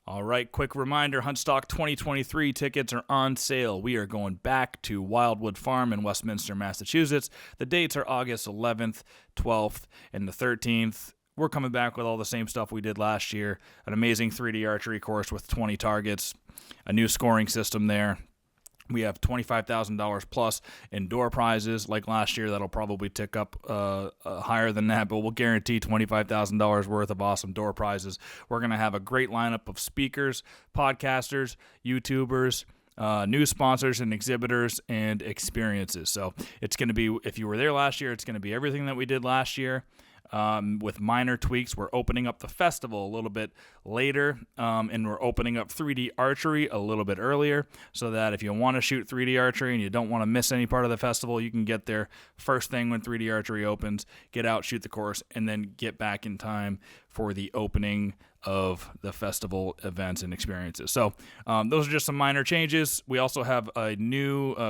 All right, quick reminder, Huntstock 2023 tickets are on sale. We are going back to Wildwood Farm in Westminster, Massachusetts. The dates are August 11th, 12th, and the 13th. We're coming back with all the same stuff we did last year. An amazing 3D archery course with 20 targets, a new scoring system there. We have $25,000 plus in door prizes. Like last year, that'll probably tick up higher than that, but we'll guarantee $25,000 worth of awesome door prizes. We're going to have a great lineup of speakers, podcasters, YouTubers, new sponsors and exhibitors, and experiences. So it's going to be, if you were there last year, it's going to be everything that we did last year. With minor tweaks. We're opening up the festival a little bit later, and we're opening up 3D archery a little bit earlier, so that if you want to shoot 3D archery and you don't want to miss any part of the festival, you can get there first thing when 3D archery opens, get out, shoot the course, and then get back in time for the opening of the festival events and experiences. So those are just some minor changes. We also have a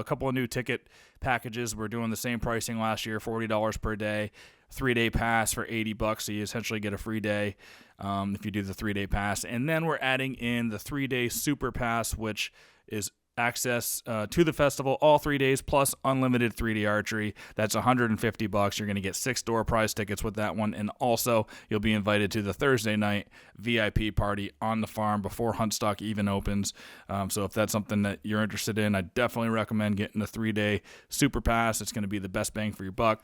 couple of new ticket packages. We're doing the same pricing last year, $40 per day. 3-day pass for $80, so you essentially get a free day if you do the 3-day pass. And then we're adding in the 3-day super pass, which is access to the festival all 3 days plus unlimited 3D archery. That's $150. You're going to get 6 door prize tickets with that one, and also you'll be invited to the Thursday night VIP party on the farm before Huntstock even opens. So if that's something that you're interested in, I definitely recommend getting the 3-day super pass. It's going to be the best bang for your buck.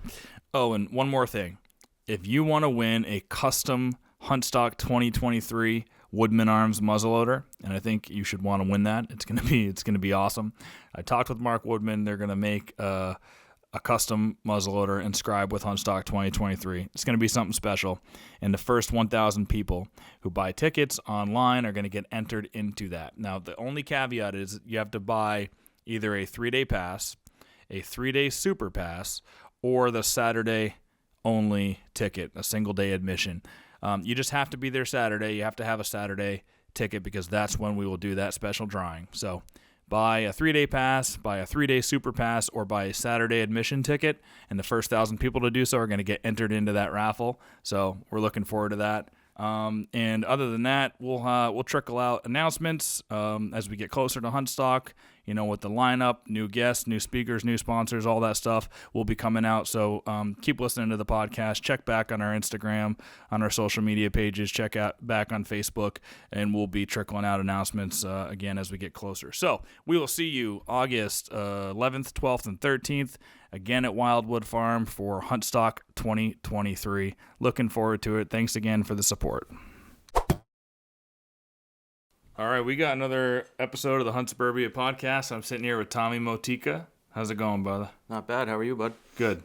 Oh, and one more thing. If you want to win a custom Huntstock 2023 Woodman Arms muzzleloader, and I think you should want to win that. It's gonna be awesome. I talked with Mark Woodman. They're gonna make a custom muzzleloader inscribed with Huntstock 2023. It's gonna be something special, and the first 1,000 people who buy tickets online are gonna get entered into that. Now, the only caveat is you have to buy either a 3-day pass, a 3-day super pass, or the Saturday only ticket, a single day admission. You just have to be there Saturday. You have to have a Saturday ticket because that's when we will do that special drawing. So buy a 3-day pass, buy a 3-day super pass, or buy a Saturday admission ticket, and the first 1,000 people to do so are going to get entered into that raffle. So we're looking forward to that. And other than that, we'll trickle out announcements as we get closer to Huntstock. With the lineup, new guests, new speakers, new sponsors, all that stuff will be coming out. So keep listening to the podcast. Check back on our Instagram, on our social media pages. Check out back on Facebook, and we'll be trickling out announcements again as we get closer. So we will see you August 11th, 12th, and 13th again at Wildwood Farm for Huntstock 2023. Looking forward to it. Thanks again for the support. All right, we got another episode of the Hunt Suburbia podcast. I'm sitting here with Tommy Motyka. How's it going, brother? Not bad. How are you, bud? Good.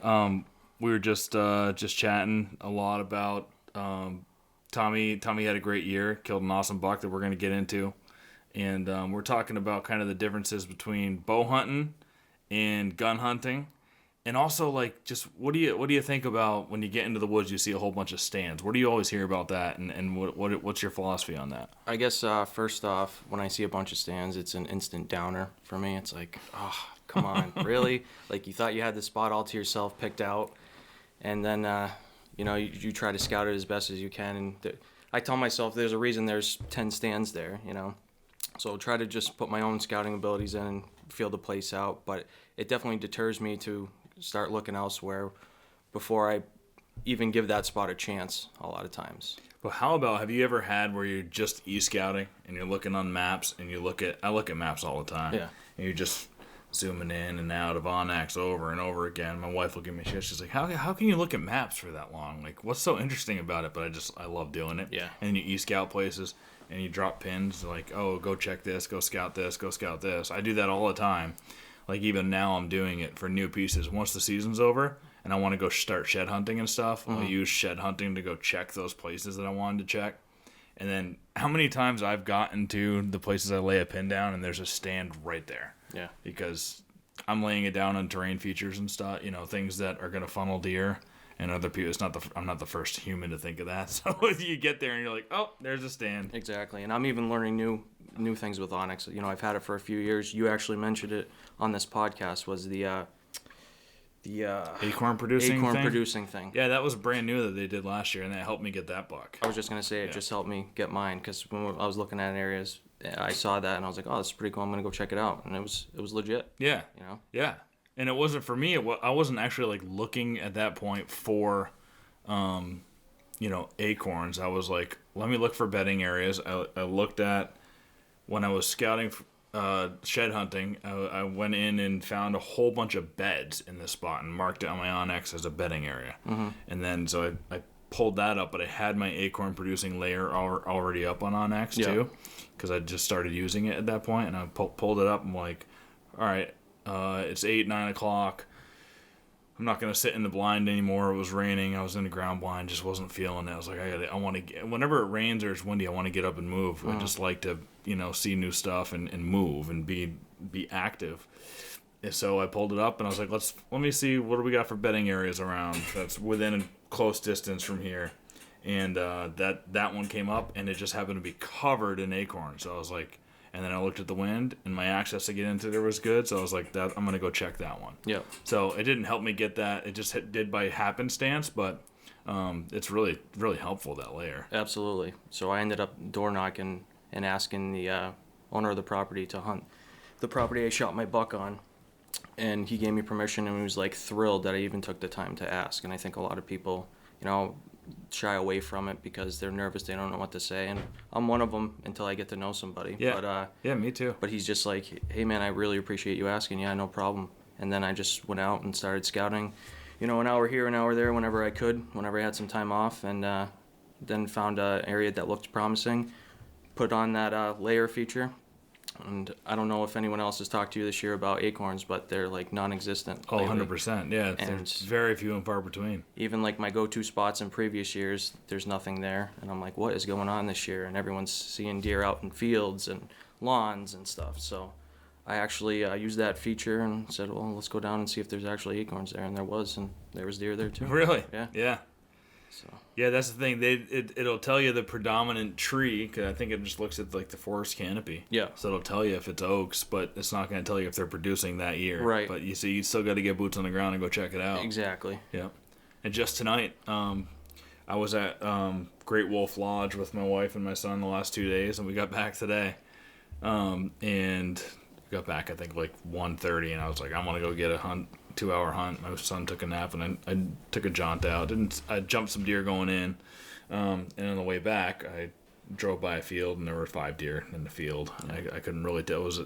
We were just chatting a lot about Tommy. Tommy had a great year, killed an awesome buck that we're going to get into, and we're talking about kind of the differences between bow hunting and gun hunting. And also, like, just what do you think about when you get into the woods, you see a whole bunch of stands? What do you always hear about that, and what's your philosophy on that? I guess first off, when I see a bunch of stands, it's an instant downer for me. It's like, oh, come on, really? Like, you thought you had the spot all to yourself picked out, and then you try to scout it as best as you can. And I tell myself there's a reason there's 10 stands there, So try to just put my own scouting abilities in and feel the place out. But it definitely deters me to start looking elsewhere before I even give that spot a chance a lot of times. But how about, have you ever had where you're just e-scouting and you're looking on maps and I look at maps all the time. Yeah. And you're just zooming in and out of Onyx over and over again. My wife will give me shit. She's like, how can you look at maps for that long? Like, what's so interesting about it? But I love doing it. Yeah. And you e-scout places and you drop pins like, oh, go check this, go scout this, go scout this. I do that all the time. Like, even now I'm doing it for new pieces. Once the season's over and I want to go start shed hunting and stuff, I'll use shed hunting to go check those places that I wanted to check. And then how many times I've gotten to the places I lay a pin down and there's a stand right there. Yeah. Because I'm laying it down on terrain features and stuff, things that are going to funnel deer. And other people, I'm not the first human to think of that. So you get there and you're like, oh, there's a stand. Exactly. And I'm even learning new things with Onyx. I've had it for a few years. You actually mentioned it on this podcast, was the The acorn producing thing. Yeah, that was brand new that they did last year, and that helped me get that buck. I was just gonna say it just helped me get mine, because when I was looking at areas, I saw that and I was like, oh, this is pretty cool. I'm gonna go check it out, and it was legit. Yeah, you know. Yeah, and it wasn't for me. I wasn't actually like looking at that point for, acorns. I was like, let me look for bedding areas. I looked at when I was scouting. Shed hunting, I went in and found a whole bunch of beds in this spot and marked it on my Onyx as a bedding area. And then so I pulled that up, but I had my acorn producing layer already up on Onyx too, because I just started using it at that point, and I pulled it up. I'm like, all right, it's 9 o'clock. I'm not gonna sit in the blind anymore. It was raining. I was in the ground blind. Just wasn't feeling it. I was like, I want to get. Whenever it rains or it's windy, I want to get up and move. I just like to, see new stuff and move and be active. And so I pulled it up and I was like, let me see what do we got for bedding areas around that's within a close distance from here. And that one came up, and it just happened to be covered in acorns. So I was like. And then I looked at the wind, and my access to get into there was good, so I was like, I'm going to go check that one. Yeah. So it didn't help me get that. It just did by happenstance, but it's really, really helpful, that layer. Absolutely. So I ended up door knocking and asking the owner of the property to hunt the property I shot my buck on, and he gave me permission, and he was like thrilled that I even took the time to ask. And I think a lot of people, shy away from it because they're nervous, they don't know what to say, and I'm one of them until I get to know somebody. Yeah, me too. But he's just like, hey man, I really appreciate you asking. Yeah, no problem. And then I just went out and started scouting, an hour here, an hour there, whenever I could, whenever I had some time off, and then found an area that looked promising, put on that layer feature. And I don't know if anyone else has talked to you this year about acorns, but they're like non-existent. Oh, 100%. Yeah, it's very few and far between. Even like my go-to spots in previous years, there's nothing there. And I'm like, what is going on this year? And everyone's seeing deer out in fields and lawns and stuff. So I actually used that feature and said, well, let's go down and see if there's actually acorns there. And there was deer there too. Really? Yeah. Yeah. So. Yeah, that's the thing. It'll tell you the predominant tree, because I think it just looks at like the forest canopy. Yeah. So it'll tell you if it's oaks, but it's not going to tell you if they're producing that year. Right. But you still got to get boots on the ground and go check it out. Exactly. Yeah. And just tonight, I was at Great Wolf Lodge with my wife and my son the last 2 days, and we got back today. And we got back, I think, like 1:30, and I was like, I want to go get a 2-hour hunt. My son took a nap, and I took a jaunt out. I jumped some deer going in, and on the way back, I drove by a field, and there were 5 deer in the field. I couldn't really tell. It was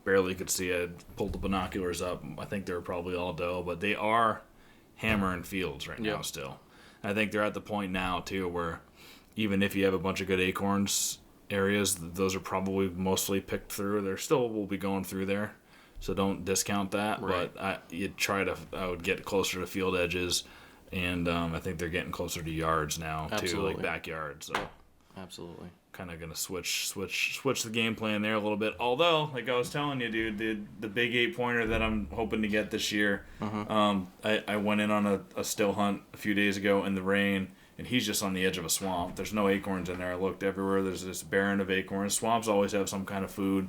barely could see. I pulled the binoculars up. I think they were probably all doe, but they are hammering fields right now still. And I think they're at the point now too where even if you have a bunch of good acorns areas, those are probably mostly picked through. There still will be going through there, so don't discount that. Right. But I would get closer to field edges, and I think they're getting closer to yards now too, like backyards. So absolutely, kind of gonna switch the game plan there a little bit. Although, like I was telling you, dude, the big 8-pointer that I'm hoping to get this year, I went in on a still hunt a few days ago in the rain. And he's just on the edge of a swamp. There's no acorns in there. I looked everywhere. There's this barren of acorns. Swamps always have some kind of food.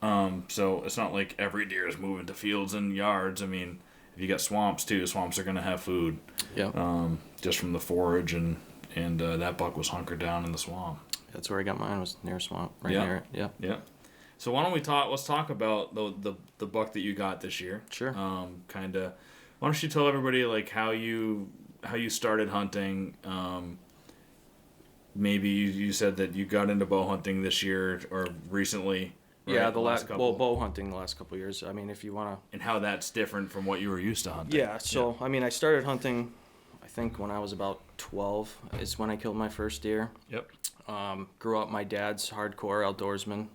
So it's not like every deer is moving to fields and yards. I mean, if you got swamps too, swamps are going to have food. Yeah. Just from the forage, and that buck was hunkered down in the swamp. That's where I got mine, was near a swamp, near it. Yeah. Yeah. So why don't we let's talk about the buck that you got this year. Sure. Why don't you tell everybody like how you started hunting? Maybe you said that you got into bow hunting this year or recently. Right? Yeah, bow hunting the last couple of years. I mean, if you want to. And how that's different from what you were used to hunting. Yeah, so I mean, I started hunting, I think when I was about 12 is when I killed my first deer. Yep. Grew up, my dad's hardcore outdoorsman,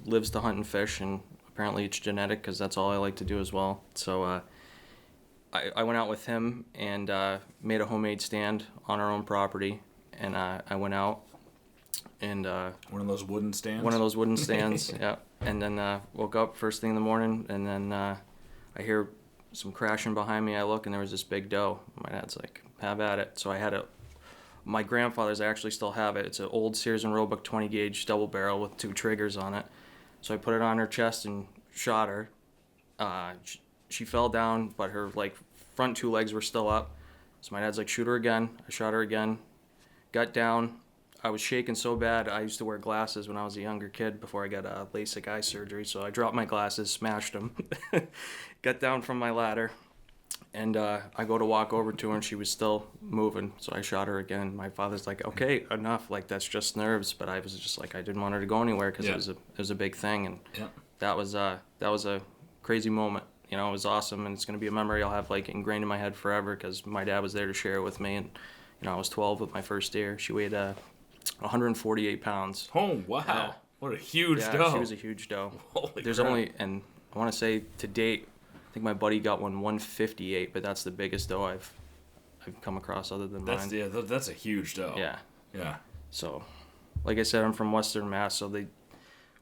lives to hunt and fish, and apparently it's genetic because that's all I like to do as well. So I went out with him and made a homemade stand on our own property, and I went out and one of those wooden stands. One of those wooden stands, yeah. And then woke up first thing in the morning, and then I hear some crashing behind me. I look, and there was this big doe. My dad's like, "Have at it." So I had my grandfather's. I actually still have it. It's an old Sears and Roebuck 20 gauge double barrel with 2 triggers on it. So I put it on her chest and shot her. she fell down, but her like front 2 legs were still up. So my dad's like, shoot her again. I shot her again. Got down. I was shaking so bad. I used to wear glasses when I was a younger kid before I got LASIK eye surgery. So I dropped my glasses, smashed them, got down from my ladder, and I go to walk over to her, and she was still moving. So I shot her again. My father's like, okay, enough. Like, that's just nerves. But I was just like, I didn't want her to go anywhere because it was a big thing. And that was a crazy moment. You know, it was awesome, and it's going to be a memory I'll have like ingrained in my head forever because my dad was there to share it with me. And you know, I was 12 with my first deer. She weighed 148 pounds. Oh, wow. Yeah. What a huge doe. Yeah, she was a huge doe. Holy There's crap. only, and I want to say to date, I think my buddy got 158, but that's the biggest doe I've come across other than mine. Yeah, that's a huge doe. Yeah. Yeah. So, like I said, I'm from Western Mass, so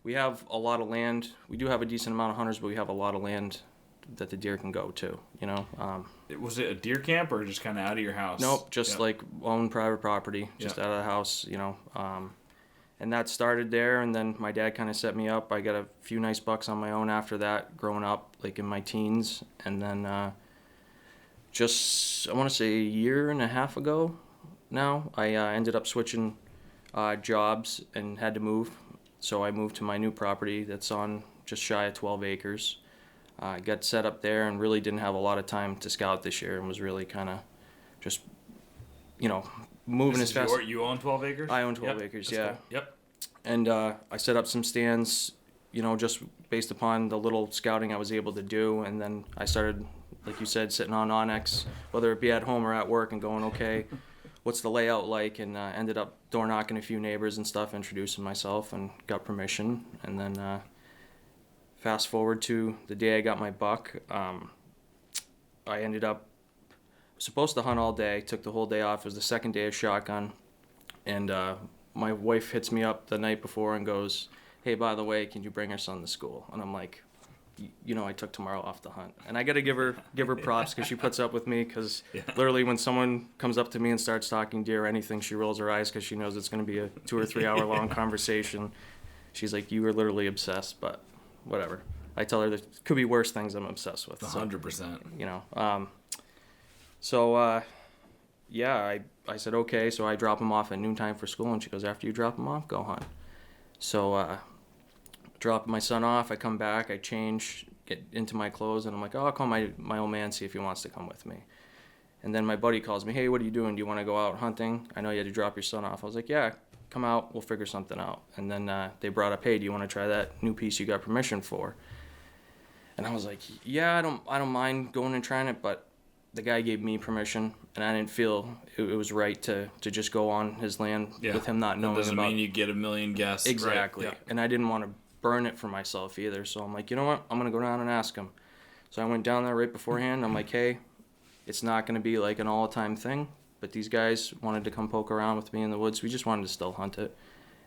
we have a lot of land. We do have a decent amount of hunters, but we have a lot of land that the deer can go to, you know. Was it a deer camp or just kind of out of your house? Nope, just like own private property, just out of the house, you know. And that started there, and then my dad kind of set me up. I got a few nice bucks on my own after that, growing up, like in my teens. And then just, I want to say a year and a half ago now, I ended up switching jobs and had to move. So I moved to my new property that's on just shy of 12 acres. Got set up there and really didn't have a lot of time to scout this year and was really kind of just, you know, moving as fast. You own 12 acres? I own 12 acres, yeah. Cool. Yep. And I set up some stands, you know, just based upon the little scouting I was able to do. And then I started, like you said, sitting on Onyx, whether it be at home or at work, and going, okay, what's the layout like? And ended up door knocking a few neighbors and stuff, introducing myself, and got permission. And then fast forward to the day I got my buck, I ended up supposed to hunt all day, took the whole day off. It was the second day of shotgun, and my wife hits me up the night before and goes, hey, by the way, can you bring our son to school? And I'm like, you know, I took tomorrow off to hunt. And I got to give her props because she puts up with me, because literally when someone comes up to me and starts talking deer or anything, she rolls her eyes because she knows it's going to be a 2 or 3 hour long conversation. She's like, you were literally obsessed, but whatever. I tell her there could be worse things I'm obsessed with. 100%. You know. So I said, okay. So I drop him off at noontime for school, and she goes, after you drop him off, go hunt. So drop my son off. I come back. I change, get into my clothes, and I'm like, oh, I'll call my old man, see if he wants to come with me. And then my buddy calls me, hey, what are you doing? Do you want to go out hunting? I know you had to drop your son off. I was like, yeah, come out. We'll figure something out. And then they brought up, hey, do you want to try that new piece you got permission for? And I was like, yeah, I don't mind going and trying it, but the guy gave me permission, and I didn't feel it was right to just go on his land with him not knowing about it. Doesn't mean you get a million guests. Exactly. Right? Yeah. And I didn't want to burn it for myself either. So I'm like, you know what? I'm going to go down and ask him. So I went down there right beforehand. I'm like, hey, it's not going to be like an all-the-time thing, but these guys wanted to come poke around with me in the woods. We just wanted to still hunt it.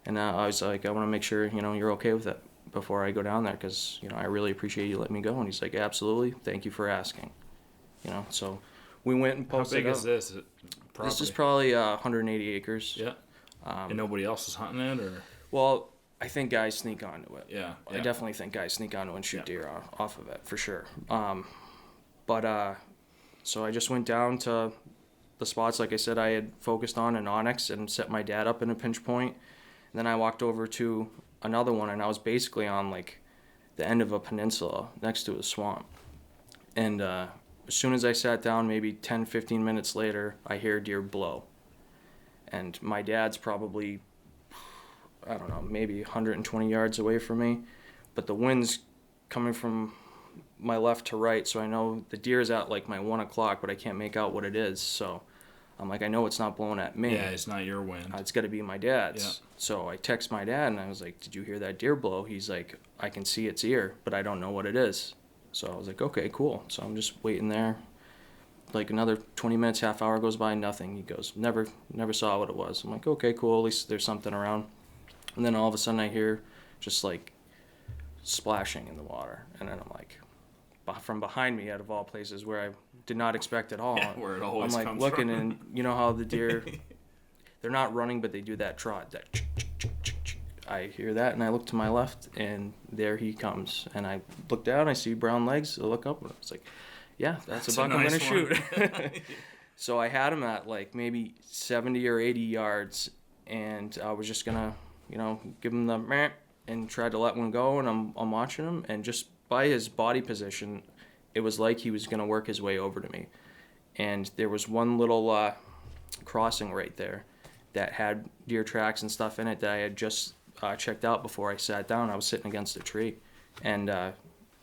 And I was like, I want to make sure, you know, you're okay with it before I go down there, because, you know, I really appreciate you letting me go. And he's like, absolutely. Thank you for asking. You know, so we went and posted. How big is this? This is probably 180 acres. Yeah. And nobody else is hunting it, or? Well, I think guys sneak onto it. Yeah. I definitely think guys sneak onto it and shoot deer off of it, for sure. So I just went down to the spots, like I said, I had focused on in Onyx and set my dad up in a pinch point. And then I walked over to another one, and I was basically on like the end of a peninsula next to a swamp. And as soon as I sat down, maybe 10, 15 minutes later, I hear deer blow. And my dad's probably, I don't know, maybe 120 yards away from me. But the wind's coming from my left to right, so I know the deer's at like my 1 o'clock, but I can't make out what it is. So I'm like, I know it's not blowing at me. Yeah, it's not your wind. It's got to be my dad's. Yeah. So I text my dad, and I was like, did you hear that deer blow? He's like, I can see its ear, but I don't know what it is. So I was like, okay, cool. So I'm just waiting there. Like another 20 minutes, half hour goes by, nothing. He goes, never saw what it was. I'm like, okay, cool. At least there's something around. And then all of a sudden I hear just like splashing in the water. And then I'm like, from behind me, out of all places, where I did not expect at all. Yeah, where it always I'm like comes looking, from. and you know how the deer, they're not running, but they do that trot. That I hear that, and I look to my left, and there he comes. And I look down, I see brown legs, I look up, and it's like, yeah, that's a buck I'm going to shoot. So I had him at like maybe 70 or 80 yards, and I was just going to, give him the meh and try to let one go, and I'm watching him, and just by his body position, it was like he was going to work his way over to me. And there was one little crossing right there that had deer tracks and stuff in it that I had just checked out before I sat down. I was sitting against a tree, and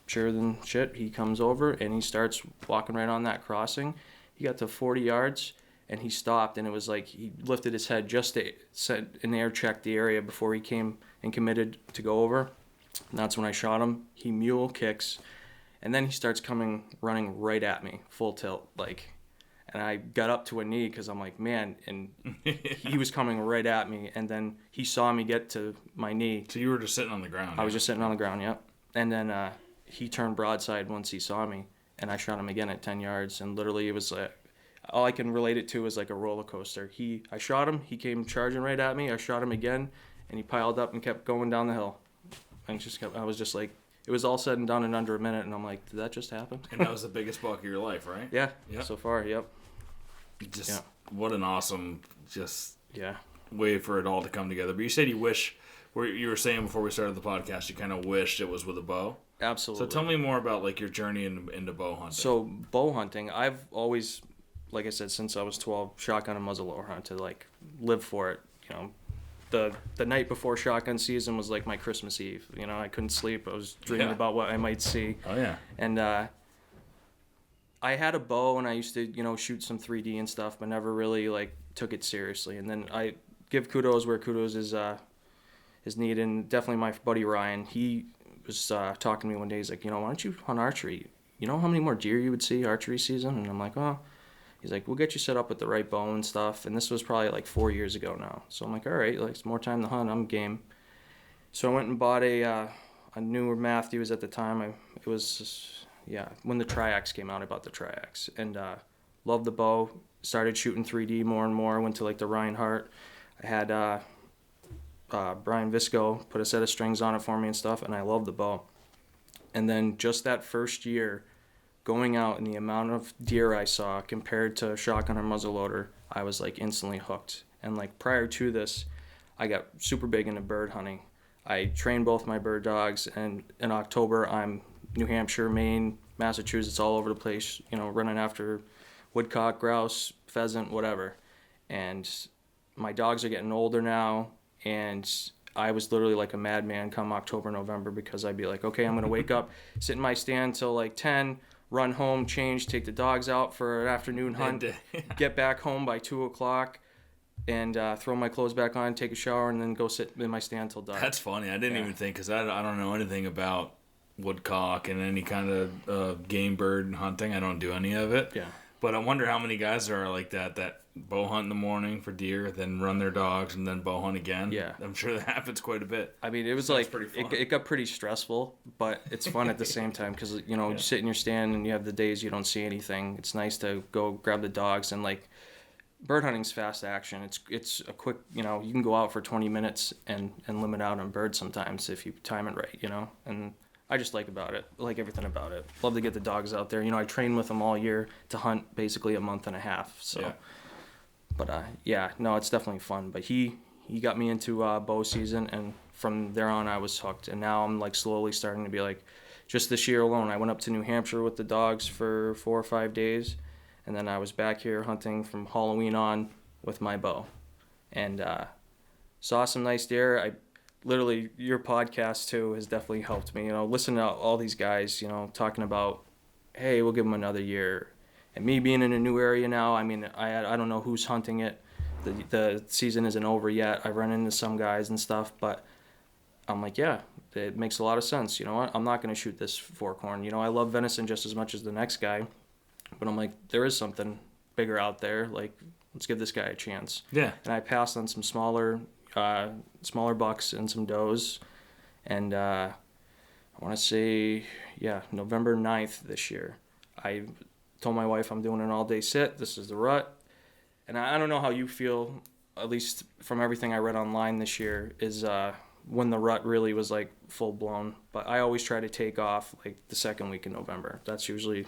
sure than shit, he comes over and he starts walking right on that crossing. He got to 40 yards and he stopped, and it was like he lifted his head just to set an air check the area before he came and committed to go over. And that's when I shot him. He mule kicks, and then he starts running right at me, full tilt, like. And I got up to a knee because I'm like, man, and he was coming right at me, and then he saw me get to my knee. So you were just sitting on the ground? I was just sitting on the ground, yep. And then he turned broadside once he saw me, and I shot him again at 10 yards, and literally it was like, all I can relate it to is like a roller coaster. I shot him, he came charging right at me, I shot him again, and he piled up and kept going down the hill. And I was just like, it was all said and done in under a minute, and I'm like, did that just happen? And that was the biggest buck of your life, right? Yeah, so far, yep. What an awesome way for it all to come together. But you said you were saying before we started the podcast, you kind of wished it was with a bow. Absolutely. So tell me more about like your journey into bow hunting. So bow hunting, I've always, like I said, since I was 12, shotgun and muzzleloader hunted, like live for it. The night before shotgun season was like my Christmas Eve. I couldn't sleep. I was dreaming about what I might see. Oh yeah. And I had a bow, and I used to, shoot some 3D and stuff, but never really like took it seriously. And then I give kudos where kudos is needed. And definitely my buddy Ryan, he was talking to me one day. He's like, why don't you hunt archery? You know how many more deer you would see archery season? And I'm like, oh. He's like, we'll get you set up with the right bow and stuff. And this was probably like 4 years ago now. So I'm like, all right, like it's more time to hunt. I'm game. So I went and bought a newer Matthews at the time. When the Triax came out, I bought the Triax, and loved the bow. Started shooting 3D more and more. Went to like the Reinhardt. I had Brian Visco put a set of strings on it for me and stuff, and I loved the bow. And then just that first year, going out and the amount of deer I saw compared to shotgun or muzzleloader, I was like instantly hooked. And like prior to this, I got super big into bird hunting. I trained both my bird dogs, and in October I'm New Hampshire, Maine, Massachusetts, all over the place, running after woodcock, grouse, pheasant, whatever. And my dogs are getting older now, and I was literally like a madman come October, November, because I'd be like, okay, I'm going to wake up, sit in my stand till like 10, run home, change, take the dogs out for an afternoon hunt, get back home by 2 o'clock, and throw my clothes back on, take a shower, and then go sit in my stand till dark. That's funny. I didn't even think, because I don't know anything about woodcock and any kind of game bird hunting. I don't do any of it. Yeah. But I wonder how many guys there are like that bow hunt in the morning for deer, then run their dogs, and then bow hunt again. Yeah. I'm sure that happens quite a bit. I mean, it was like, it got pretty stressful, but it's fun at the same time because, you sit in your stand and you have the days you don't see anything. It's nice to go grab the dogs, and like, bird hunting's fast action. It's a quick, you can go out for 20 minutes and limit out on birds sometimes if you time it right, and I just like everything about it. Love to get the dogs out there. I train with them all year to hunt basically a month and a half. So, yeah. But it's definitely fun. But he got me into bow season, and from there on I was hooked. And now I'm like slowly starting to be like, just this year alone, I went up to New Hampshire with the dogs for 4 or 5 days, and then I was back here hunting from Halloween on with my bow, and saw some nice deer. Literally, your podcast too has definitely helped me. Listen to all these guys, talking about, hey, we'll give them another year. And me being in a new area now, I mean, I don't know who's hunting it. The season isn't over yet. I've run into some guys and stuff, but I'm like, yeah, it makes a lot of sense. You know what? I'm not going to shoot this fork horn. I love venison just as much as the next guy, but I'm like, there is something bigger out there. Like, let's give this guy a chance. Yeah. And I passed on some smaller bucks and some does, and I want to say November 9th this year I told my wife I'm doing an all-day sit. This is the rut, and I don't know how you feel, at least from everything I read online this year, is when the rut really was like full blown. But I always try to take off like the second week in November. That's usually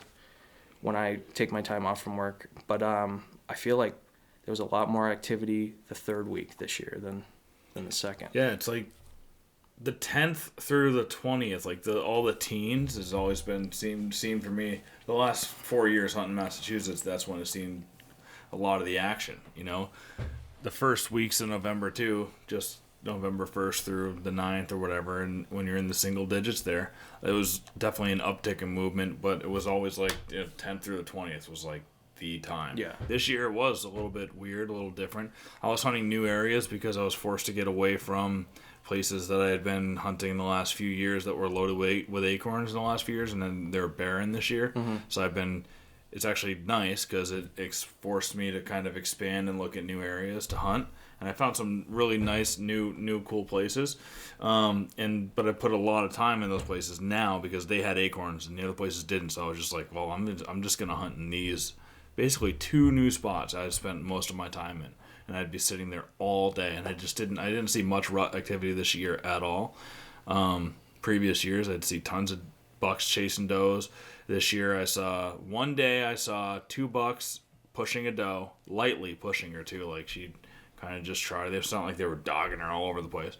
when I take my time off from work. But I feel like there was a lot more activity the third week this year than the second. Yeah, it's like the 10th through the 20th, like all the teens has always been seen for me. The last 4 years hunting Massachusetts, that's when I've seen a lot of the action, you know. The first weeks in November too, just November 1st through the 9th or whatever, and when you're in the single digits there, it was definitely an uptick in movement, but it was always like 10th through the 20th was like the time. Yeah. This year it was a little bit weird, a little different. I was hunting new areas because I was forced to get away from places that I had been hunting in the last few years that were loaded with acorns in the last few years, and then they're barren this year. Mm-hmm. So it's actually nice because it's forced me to kind of expand and look at new areas to hunt. And I found some really nice, new cool places. But I put a lot of time in those places now because they had acorns and the other places didn't. So I was just like, well, I'm just going to hunt in these basically 2 new spots I spent most of my time in. And I'd be sitting there all day, and I didn't see much rut activity this year at all. Previous years, I'd see tons of bucks chasing does. This year, one day I saw 2 bucks pushing a doe, lightly pushing her too, like she'd kind of just try. They sound like they were dogging her all over the place.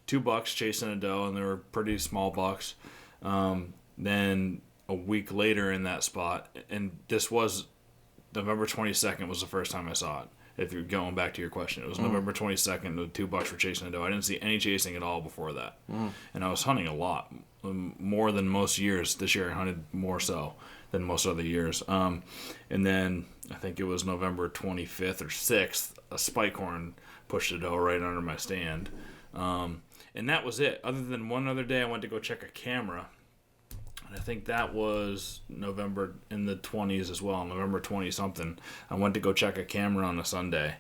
2 bucks chasing a doe, and they were pretty small bucks. Then a week later in that spot, and this was November 22nd was the first time I saw it. If you're going back to your question, it was November 22nd. The 2 bucks were chasing a doe. I didn't see any chasing at all before that, and I was hunting a lot, more than most years. This year I hunted more so than most other years. And then I think it was November 25th or 6th, a spike horn pushed a doe right under my stand, and that was it. Other than one other day, I went to go check a camera. I think that was November in the 20s as well, November 20-something. I went to go check a camera on a Sunday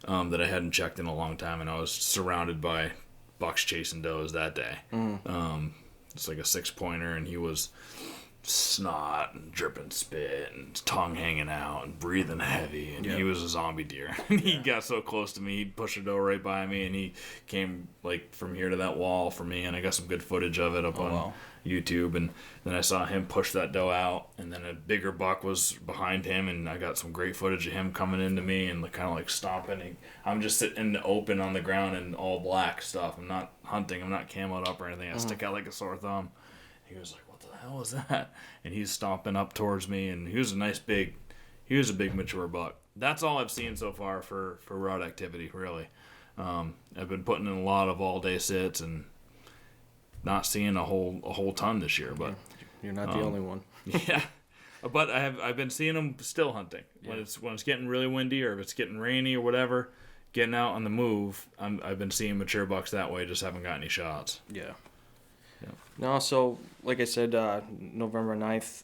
that I hadn't checked in a long time, and I was surrounded by bucks chasing does that day. It's like a 6-pointer, and he was snot and dripping spit and tongue hanging out and breathing heavy, and he was a zombie deer. And he got so close to me, he'd push a doe right by me, and he came like from here to that wall for me, and I got some good footage of it up on YouTube. And then I saw him push that doe out, and then a bigger buck was behind him, and I got some great footage of him coming into me and kind of like stomping. I'm just sitting in the open on the ground in all black stuff. I'm not hunting, I'm not camoed up or anything. I stick out like a sore thumb. He was like, what the hell was that? And he's stomping up towards me, and he was a big mature buck. That's all I've seen so far for rut activity, really. I've been putting in a lot of all day sits and not seeing a whole ton this year, but you're not the only one. Yeah, but I've been seeing them still hunting when it's getting really windy or if it's getting rainy or whatever. Getting out on the move, I've been seeing mature bucks that way. Just haven't got any shots. Yeah. No, so like I said, November 9th,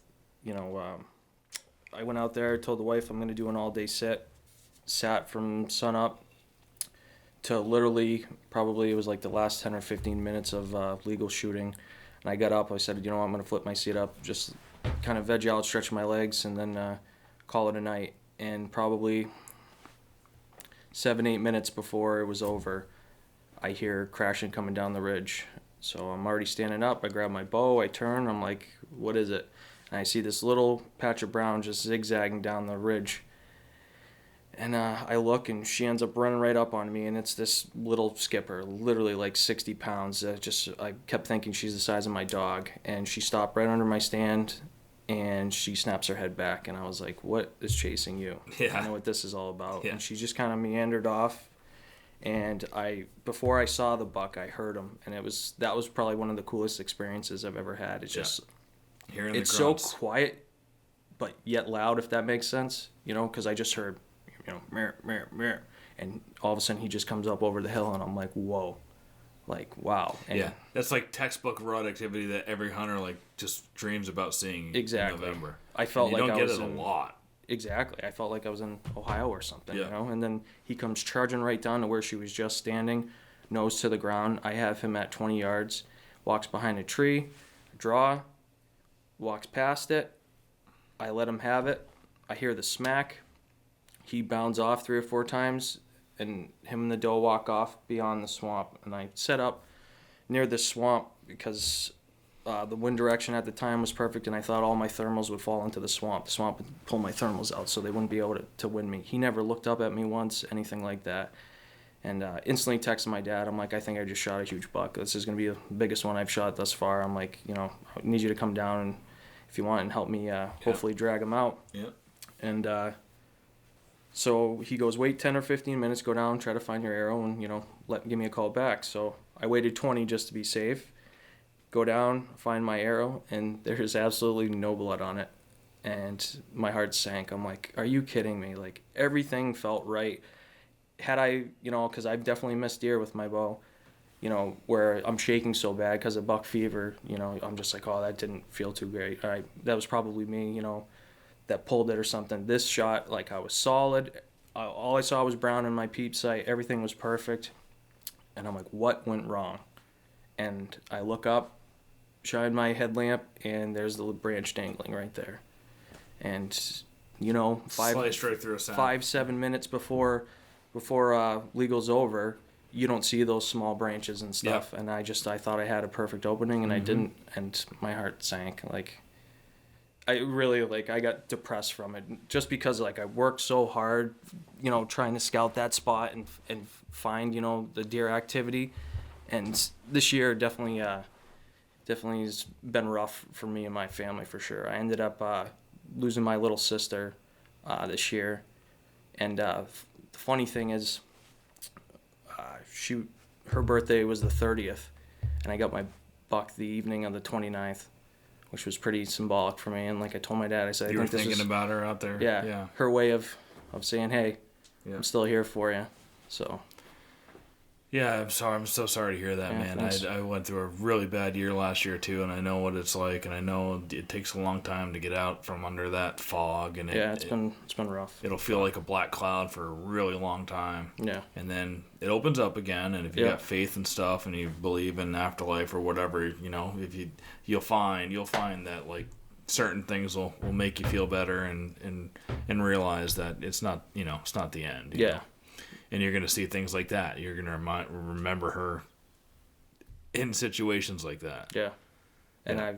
I went out there, told the wife I'm going to do an all-day sit. Sat from sun up to literally probably it was like the last 10 or 15 minutes of legal shooting. And I got up, I said, I'm going to flip my seat up, just kind of veg out, stretch my legs, and then call it a night. And probably 7-8 minutes before it was over, I hear crashing coming down the ridge. So I'm already standing up. I grab my bow. I turn. I'm like, what is it? And I see this little patch of brown just zigzagging down the ridge. And I look, and she ends up running right up on me. And it's this little skipper, literally like 60 pounds. I kept thinking she's the size of my dog. And she stopped right under my stand, and she snaps her head back. And I was like, what is chasing you? Yeah. I know what this is all about. Yeah. And she just kind of meandered off. And before I saw the buck, I heard him, and that was probably one of the coolest experiences I've ever had. It's just, hearing it's so quiet, but yet loud, if that makes sense, because I just heard, meow, meow, meow, and all of a sudden he just comes up over the hill, and I'm like, whoa, like, wow. And that's like textbook rut activity that every hunter just dreams about seeing exactly. in November. I felt like I was a lot. Exactly. I felt like I was in Ohio or something, And then he comes charging right down to where she was just standing, nose to the ground. I have him at 20 yards, walks behind a tree, draw, walks past it. I let him have it. I hear the smack. He bounds off 3 or 4 times, and him and the doe walk off beyond the swamp. And I set up, near this swamp because the wind direction at the time was perfect, and I thought all my thermals would fall into the swamp. The swamp would pull my thermals out, so they wouldn't be able to wind me. He never looked up at me once, anything like that. And instantly texted my dad. I'm like, I think I just shot a huge buck. This is going to be the biggest one I've shot thus far. I'm like, I need you to come down and, if you want, and help me hopefully drag him out. Yeah. And so he goes, wait 10 or 15 minutes, go down, try to find your arrow, and, give me a call back. So I waited 20 just to be safe. Go down, find my arrow, and there's absolutely no blood on it. And my heart sank. I'm like, are you kidding me? Like, everything felt right. Had I, because I've definitely missed deer with my bow, where I'm shaking so bad because of buck fever, I'm just like, oh, that didn't feel too great. That was probably me, that pulled it or something. This shot, like, I was solid. All I saw was brown in my peep sight. Everything was perfect. And I'm like, what went wrong? And I look up, shine my headlamp, and there's the branch dangling right there. And, Sliced right through a sound. 5-7 minutes before legal's over, you don't see those small branches and stuff. Yep. And I thought I had a perfect opening, and I didn't, and my heart sank. Like, I really, I got depressed from it, just because, I worked so hard, trying to scout that spot and find, the deer activity. And this year definitely has been rough for me and my family, for sure. I ended up losing my little sister this year, and the funny thing is, her birthday was the 30th, and I got my buck the evening of the 29th, which was pretty symbolic for me. And I told my dad, I said, you were thinking about her out there. Yeah. Her way of saying, hey, I'm still here for you. So. Yeah, I'm sorry. I'm so sorry to hear that, man. I went through a really bad year last year too, and I know what it's like, and I know it takes a long time to get out from under that fog, and it's been rough. It'll feel like a black cloud for a really long time. Yeah. And then it opens up again, and if you got faith and stuff, and you believe in afterlife or whatever, if you'll find that certain things will make you feel better and realize that it's not it's not the end. You know? And you're going to see things like that. You're going to remember her in situations like that. Yeah. And I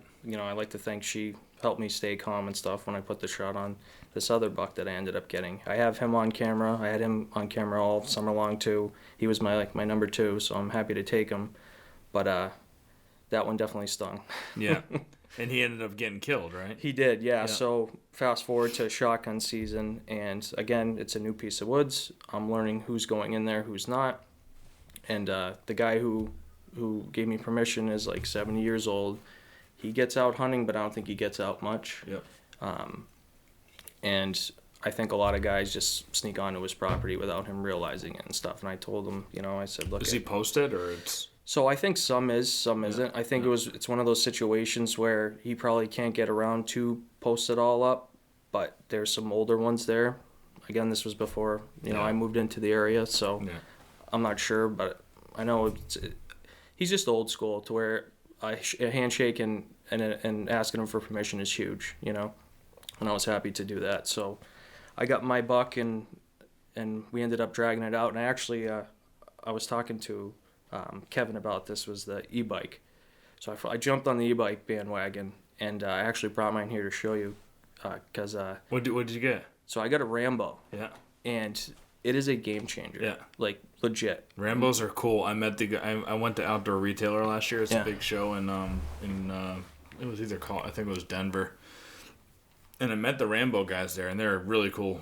like to think she helped me stay calm and stuff when I put the shot on this other buck that I ended up getting. I have him on camera. I had him on camera all summer long too. He was my number 2, so I'm happy to take him. But that one definitely stung. Yeah. And he ended up getting killed, right? He did, yeah. So fast forward to shotgun season, and again, it's a new piece of woods. I'm learning who's going in there, who's not. And the guy who gave me permission is 70 years old. He gets out hunting, but I don't think he gets out much. Yep. And I think a lot of guys just sneak onto his property without him realizing it and stuff. And I told him, I said, look. Is he posted, or it's... So I think some is, some isn't. I think it's one of those situations where he probably can't get around to post it all up, but there's some older ones there. Again, this was before I moved into the area, so I'm not sure, but I know he's just old school to where a handshake and asking him for permission is huge, and I was happy to do that. So I got my buck and we ended up dragging it out, and I actually I was talking to Kevin about this, was the e-bike. So I jumped on the e-bike bandwagon, and I actually brought mine here to show you, because what did you get? So I got a Rambo. Yeah. And it is a game changer. Yeah. Legit. Rambos are cool. I met the guy. I went to Outdoor Retailer last year. It's a big show in it was either I think it was Denver. And I met the Rambo guys there, and they're really cool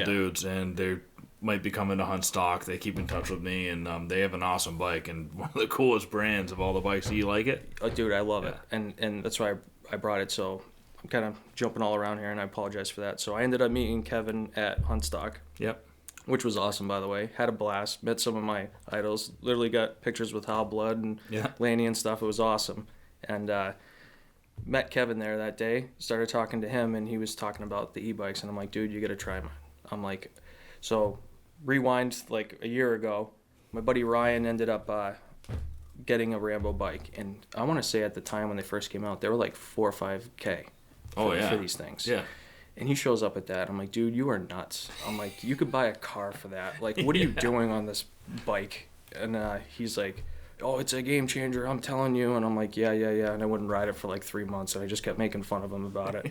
dudes, and they might be coming to Huntstock. They keep in touch with me, and they have an awesome bike and one of the coolest brands of all the bikes. Do you like it? Oh, dude, I love it, and that's why I brought it. So I'm kind of jumping all around here, and I apologize for that. So I ended up meeting Kevin at Huntstock. Yep. Which was awesome, by the way. Had a blast. Met some of my idols. Literally got pictures with Hal Blood and Lanny and stuff. It was awesome. And met Kevin there that day. Started talking to him, and he was talking about the e-bikes. And I'm like, dude, you got to try mine. I'm like, so rewind a year ago, my buddy Ryan ended up getting a Rambo bike. And I want to say at the time when they first came out, they were like $4 or $5K for these things. Yeah. And he shows up at that. I'm like, dude, you are nuts. I'm like, you could buy a car for that. Like, what are you doing on this bike? And he's like, oh, it's a game changer, I'm telling you. And I'm like, yeah. And I wouldn't ride it for like 3 months, and I just kept making fun of him about it.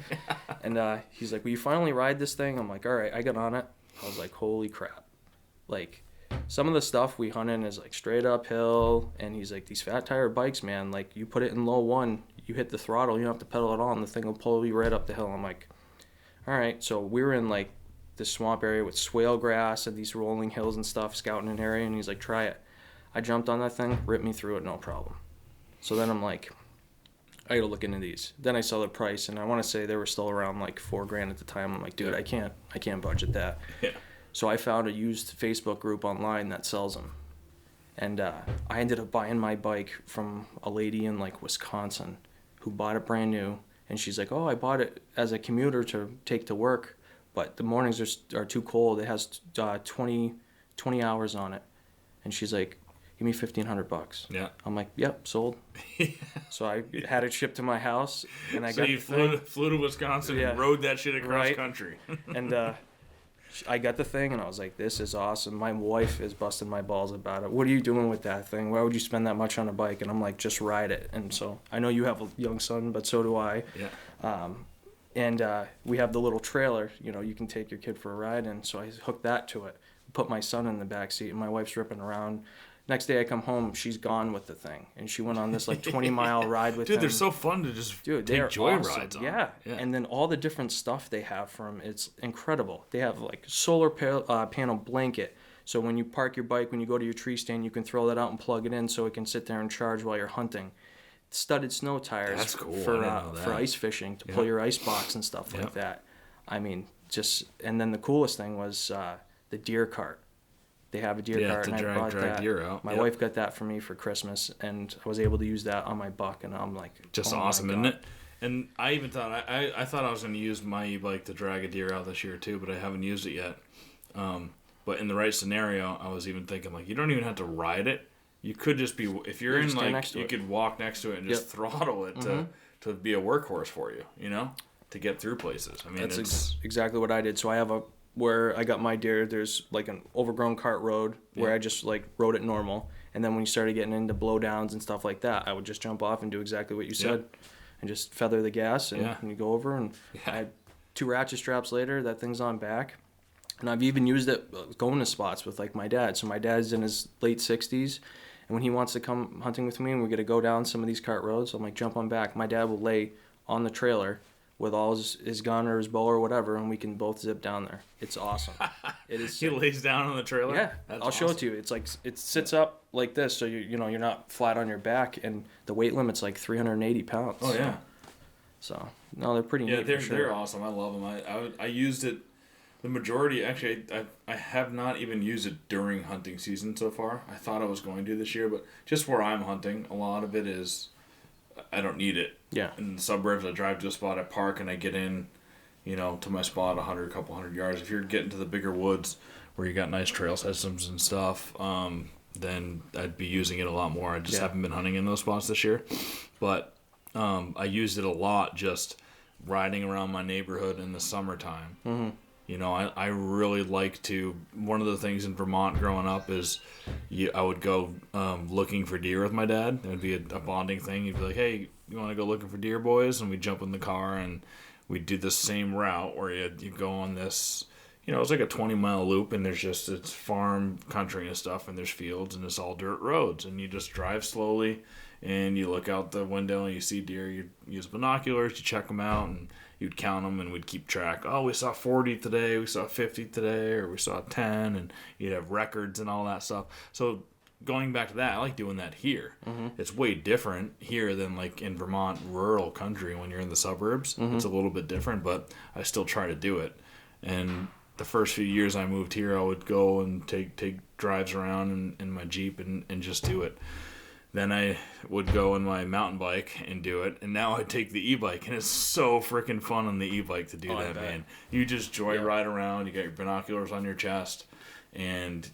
And he's like, will you finally ride this thing? I'm like, all right. I got on it. I was like, holy crap. Like, some of the stuff we hunt in is like straight uphill, and he's like, these fat tire bikes, man, like you put it in low one, you hit the throttle, you don't have to pedal at all, and the thing will pull you right up the hill. I'm like, all right. So we were in like this swamp area with swale grass and these rolling hills and stuff, scouting an area, and he's like, try it. I jumped on that thing, ripped me through it, no problem. So then I'm like, I gotta look into these. Then I saw the price, and I want to say they were still around like $4,000 at the time. I'm like, dude, I can't budget that. Yeah. So I found a used Facebook group online that sells them, and I ended up buying my bike from a lady in like Wisconsin, who bought it brand new, and she's like, oh, I bought it as a commuter to take to work, but the mornings are too cold. It has 20 hours on it, and she's like, give me $1,500. Yeah. I'm like, yep, sold. So I had it shipped to my house, and I so got you the flew to Wisconsin and rode that shit across country. And I got the thing, and I was like, this is awesome. My wife is busting my balls about it. What are you doing with that thing? Why would you spend that much on a bike? And I'm like, just ride it. And so I know you have a young son, but so do I. Yeah. And we have the little trailer, you can take your kid for a ride. And so I hooked that to it, put my son in the back seat, and my wife's ripping around. Next day I come home, she's gone with the thing, and she went on this like 20-mile ride with him. Dude, they're so fun to just take joy rides on. Yeah, and then all the different stuff they have from it's incredible. They have like solar panel blanket, so when you park your bike, when you go to your tree stand, you can throw that out and plug it in so it can sit there and charge while you're hunting. Studded snow tires. That's cool. For ice fishing to pull your ice box and stuff like that. I mean, and then the coolest thing was the deer cart. They have a deer cart, and I bought that. Deer out. My wife got that for me for Christmas, and I was able to use that on my buck, and I'm like, just awesome, isn't it? And I even thought I thought I was going to use my e-bike to drag a deer out this year too, but I haven't used it yet. But in the right scenario, I was even thinking like, you don't even have to ride it. You could just be, if you're in like, you could walk next to it and just throttle it to be a workhorse for you, to get through places. I mean, that's exactly what I did. So I have where I got my deer, there's like an overgrown cart road where I just like rode it normal. And then when you started getting into blowdowns and stuff like that, I would just jump off and do exactly what you said and just feather the gas and you go over. And I had 2 ratchet straps later, that thing's on back. And I've even used it going to spots with like my dad. So my dad's in his late 60s. And when he wants to come hunting with me and we're going to go down some of these cart roads, I'm like, jump on back. My dad will lay on the trailer with all his gun or his bow or whatever, and we can both zip down there. It's awesome. It is. He lays down on the trailer? Yeah. I'll show it to you. It's like, it sits up like this, so you're not flat on your back, and the weight limit's like 380 pounds. Oh, yeah. So, no, they're pretty neat. Yeah, they're awesome. I love them. I used it, the majority, actually, I have not even used it during hunting season so far. I thought I was going to this year, but just where I'm hunting, a lot of it is, I don't need it. Yeah. In the suburbs, I drive to a spot, I park, and I get in, to my spot a couple hundred yards. If you're getting to the bigger woods where you got nice trail systems and stuff, then I'd be using it a lot more. I just haven't been hunting in those spots this year. But I used it a lot just riding around my neighborhood in the summertime. Mm-hmm. I really like to, one of the things in Vermont growing up is I would go looking for deer with my dad. It would be a bonding thing. He'd be like, hey, you want to go looking for deer, boys? And we'd jump in the car and we'd do the same route where you go on this, it's like a 20-mile loop, and it's farm country and stuff, and there's fields, and it's all dirt roads. And you just drive slowly, and you look out the window, and you see deer. You use binoculars, you check them out, and you'd count them, and we'd keep track. Oh, we saw 40 today, we saw 50 today, or we saw 10, and you'd have records and all that stuff. So going back to that, I like doing that here. Mm-hmm. It's way different here than like in Vermont, rural country when you're in the suburbs. Mm-hmm. It's a little bit different, but I still try to do it. And the first few years I moved here, I would go and take drives around in my Jeep and just do it. Then I would go on my mountain bike and do it, and now I take the e-bike, and it's so freaking fun on the e-bike to do that, man. You just joyride around, you got your binoculars on your chest, and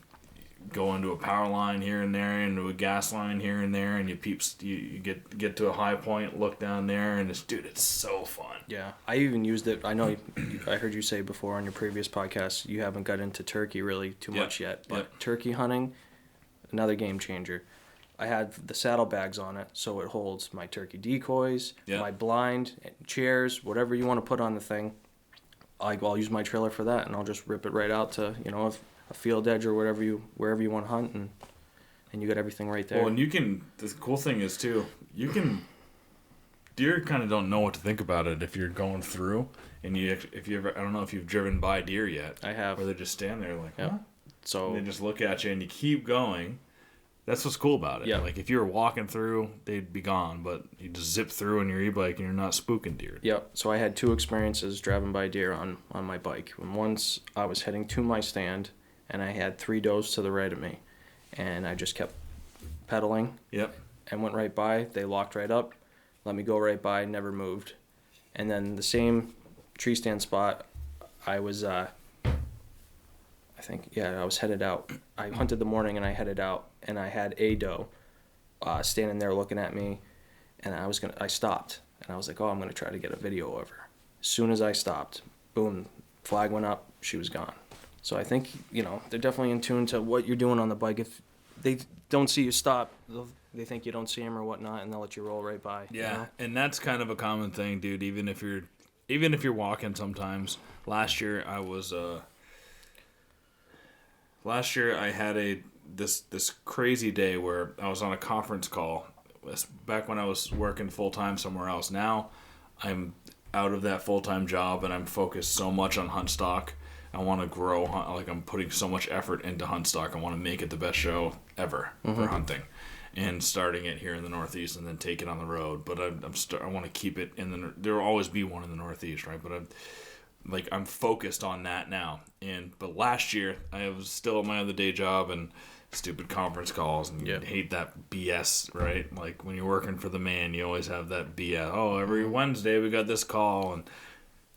go into a power line here and there, into a gas line here and there, and you get to a high point, look down there, and it's so fun. Yeah, I even used it. I know I heard you say before on your previous podcast you haven't got into turkey really too much yet, but turkey hunting, another game changer. I had the saddlebags on it, so it holds my turkey decoys, my blind, chairs, whatever you want to put on the thing. I'll use my trailer for that, and I'll just rip it right out to, a field edge or wherever wherever you want to hunt, and you got everything right there. Well, and the cool thing is too, deer kind of don't know what to think about it if you're going through, and if you ever, I don't know if you've driven by deer yet. I have. Where they just stand there like, yep. Huh? So and they just look at you and you keep going. That's what's cool about it. Yeah. Like if you were walking through, they'd be gone, but you just zip through on your e-bike and you're not spooking deer. Yep. So I had 2 experiences driving by deer on my bike. When once I was heading to my stand, and I had 3 does to the right of me, and I just kept pedaling. Yep. And went right by. They locked right up, let me go right by, never moved. And then the same tree stand spot, I was I was headed out. I hunted the morning and I headed out, and I had a doe standing there looking at me, and I stopped, and I was like, oh, I'm gonna try to get a video of her. As soon as I stopped, boom, flag went up, she was gone. So I think, they're definitely in tune to what you're doing on the bike. If they don't see you stop, they think you don't see them or whatnot, and they'll let you roll right by. Yeah, and that's kind of a common thing, dude. Even if you're walking sometimes. Last year I had this crazy day where I was on a conference call. Back when I was working full time somewhere else. Now I'm out of that full time job and I'm focused so much on Huntstock. I want to grow. Like I'm putting so much effort into Huntstock. I want to make it the best show ever for hunting, and starting it here in the Northeast and then take it on the road. But I want to keep it in there will always be one in the Northeast, right? But I'm focused on that now. But last year I was still at my other day job and stupid conference calls and you hate that BS, right? Like when you're working for the man, you always have that BS. Oh, every Wednesday we got this call, and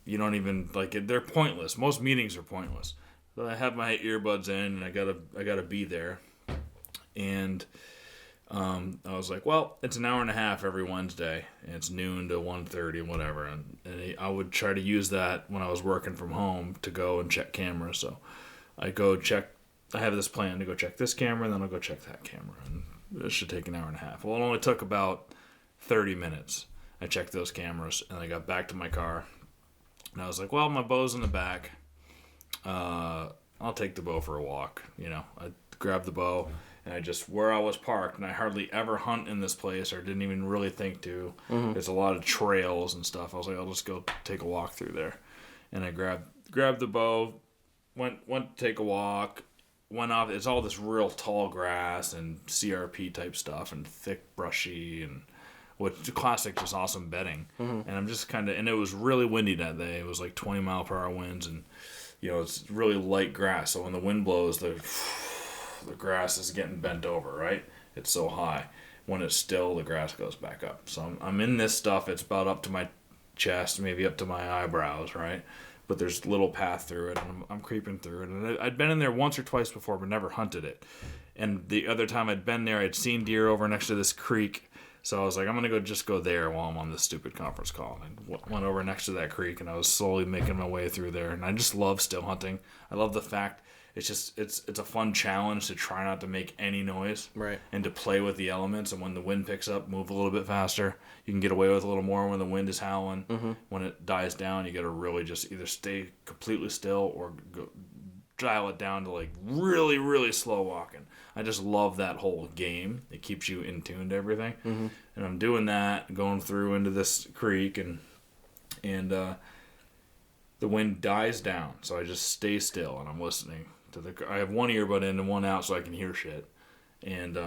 you don't even they're pointless. Most meetings are pointless. So I have my earbuds in and I gotta be there. And I was like, well, it's an hour and a half every Wednesday, and it's noon to 1:30, whatever. And I would try to use that when I was working from home to go and check cameras. So I go check. I have this plan to go check this camera, and then I'll go check that camera, and it should take an hour and a half. Well, it only took about 30 minutes. I checked those cameras, and I got back to my car, and I was like, well, my bow's in the back. I'll take the bow for a walk. I grabbed the bow. And I just, where I was parked, and I hardly ever hunt in this place or didn't even really think to. Mm-hmm. There's a lot of trails and stuff. I was like, I'll just go take a walk through there. And I grabbed the bow, went to take a walk, went off. It's all this real tall grass and CRP type stuff and thick, brushy, and classic, just awesome bedding. Mm-hmm. And I'm just and it was really windy that day. It was like 20 mile per hour winds, and it's really light grass. So when the wind blows, the grass is getting bent over, right? It's so high. When it's still, the grass goes back up. So I'm in this stuff. It's about up to my chest, maybe up to my eyebrows, right? But there's a little path through it, and I'm creeping through it. And I'd been in there once or twice before, but never hunted it. And the other time I'd been there, I'd seen deer over next to this creek. So I was like, I'm going to just go there while I'm on this stupid conference call. And I went over next to that creek, and I was slowly making my way through there. And I just love still hunting. I love the fact it's a fun challenge to try not to make any noise, right? And to play with the elements. And when the wind picks up, move a little bit faster. You can get away with a little more when the wind is howling. Mm-hmm. When it dies down, you got to really just either stay completely still or dial it down to really, really slow walking. I just love that whole game. It keeps you in tune to everything. Mm-hmm. And I'm doing that, going through into this creek, and the wind dies down. So I just stay still and I'm listening. I have one earbud in and one out so I can hear shit. And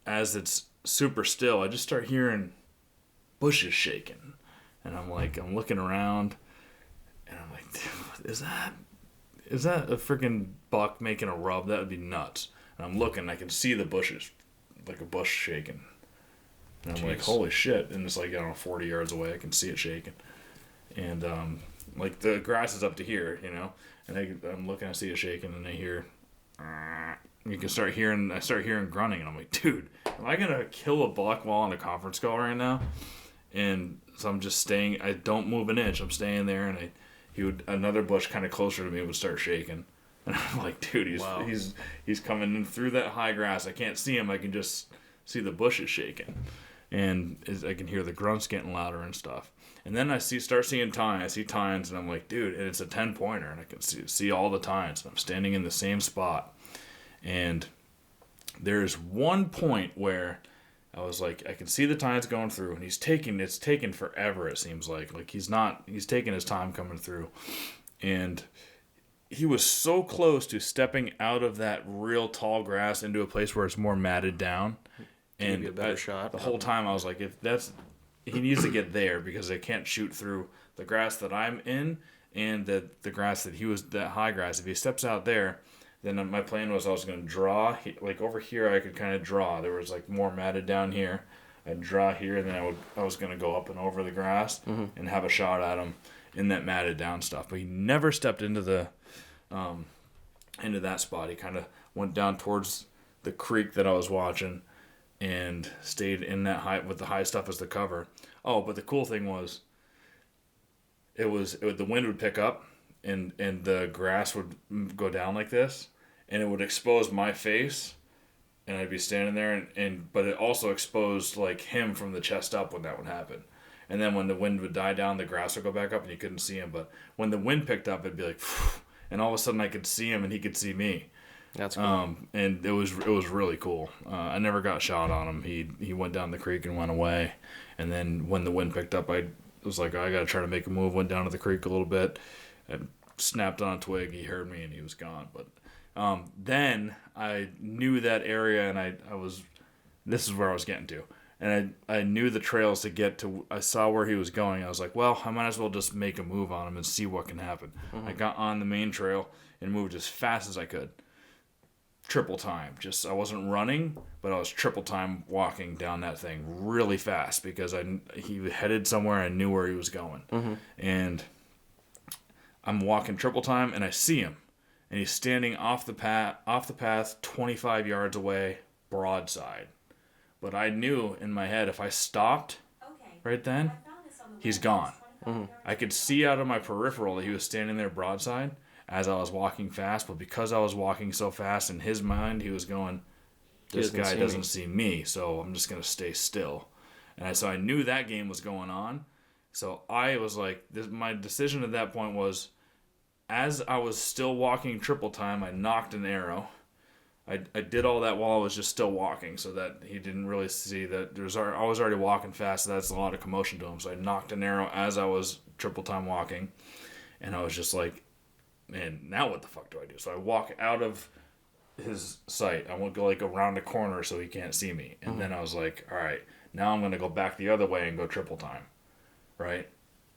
as it's super still, I just start hearing bushes shaking. And I'm looking around, and I'm like, is that a freaking buck making a rub? That would be nuts. And I'm looking, I can see the bushes, like a bush shaking. And I'm like, holy shit. And it's 40 yards away, I can see it shaking. And the grass is up to here, and I'm looking, I see it shaking, and I hear, I start hearing grunting, and I'm like, dude, am I gonna kill a buck while on a conference call right now? And so I'm just staying. I don't move an inch. I'm staying there, and another bush kind of closer to me would start shaking, And I'm like, dude, he's coming in through that high grass. I can't see him. I can just see the bushes shaking. And I can hear the grunts getting louder and stuff. And then I start seeing tines. I see tines, and I'm like, dude, and it's a 10-pointer, and I can see all the tines. And I'm standing in the same spot. And there's one point where I was like, I can see the tines going through, and it's taking forever, it seems like. Like, he's taking his time coming through. And he was so close to stepping out of that real tall grass into a place where it's more matted down. And a better shot. The whole time I was like, he needs to get there because they can't shoot through the grass that I'm in and the grass that high grass. If he steps out there, then my plan was I was going to draw. Like over here, I could kind of draw. There was like more matted down here. I'd draw here, and then I was going to go up and over the grass and have a shot at him in that matted down stuff. But he never stepped into that spot. He kind of went down towards the creek that I was watching and stayed in that high with the high stuff as the cover. Oh, but the cool thing was, the wind would pick up and the grass would go down like this, and it would expose my face, and I'd be standing there, but it also exposed like him from the chest up when that would happen. And then when the wind would die down, the grass would go back up and you couldn't see him. But when the wind picked up, it'd be like, phew, and all of a sudden I could see him and he could see me. That's cool. And it was really cool. I never got shot on him. He went down the creek and went away. And then when the wind picked up, I was like, I got to try to make a move. Went down to the creek a little bit and snapped on a twig. He heard me and he was gone. But then I knew that area, and this is where I was getting to. And I knew the trails to get to. I saw where he was going. I was like, well, I might as well just make a move on him and see what can happen. I got on the main trail and moved as fast as I could. Triple time. I wasn't running, but I was triple time walking down that thing really fast because he headed somewhere. I knew where he was going. And I'm walking triple time, and I see him. And he's standing off the path 25 yards away, broadside. But I knew in my head, if I stopped right then, he's gone. I could see out of my peripheral that he was standing there broadside as I was walking fast. But because I was walking so fast, in his mind, he was going, this guy doesn't see me, so I'm just going to stay still. And so I knew that game was going on. So I was like, my decision at that point was, as I was still walking triple time, I nocked an arrow. I did all that while I was just still walking, so that he didn't really see that I was already walking fast, so that's a lot of commotion to him. So I nocked an arrow as I was triple time walking, and I was just like, man, now what the fuck do I do? So I walk out of his sight. I won't go like around a corner so he can't see me. And then I was like, all right, now I'm going to go back the other way and go triple time, right?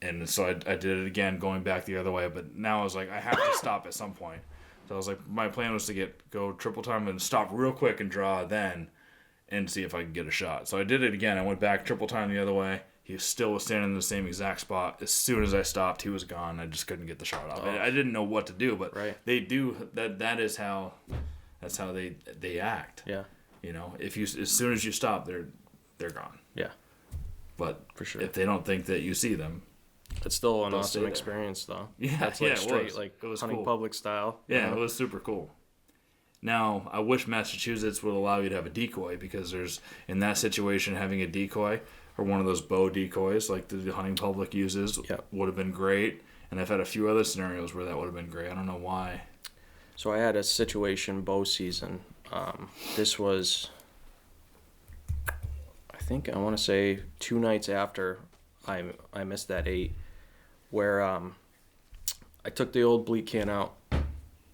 And so I did it again, going back the other way. But now I was like, I have to stop at some point. So I was like, my plan was to go triple time and stop real quick and draw then and see if I could get a shot. So I did it again. I went back triple time the other way. He still was standing in the same exact spot. As soon as I stopped, he was gone. I just couldn't get the shot off. I didn't know what to do, but they do that. That's how they act. Yeah. You know, as soon as you stop, they're gone. Yeah. But for sure, if they don't think that you see them. It's still an awesome experience, though. Yeah, that's like straight, like it was hunting cool. Public style. Yeah, it was super cool. Now, I wish Massachusetts would allow you to have a decoy, because in that situation, having a decoy or one of those bow decoys like the hunting public uses would have been great. And I've had a few other scenarios where that would have been great. I don't know why. So I had a situation bow season. This was, I want to say 2 nights after I missed that 8, where I took the old bleak can out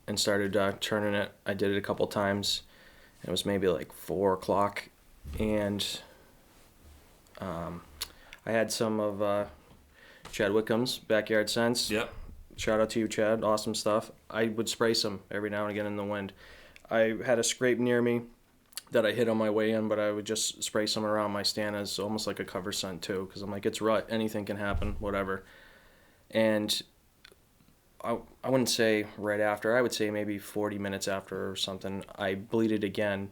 and started turning it. I did it a couple times. It was maybe like 4 o'clock, and I had some of Chad Wickham's Backyard Scents. Yep. Shout out to you, Chad. Awesome stuff. I would spray some every now and again in the wind. I had a scrape near me that I hit on my way in, but I would just spray some around my stand as almost like a cover scent too, because I'm like, it's rut, anything can happen, whatever. And I wouldn't say right after, I would say maybe 40 minutes after or something, I bleeded again,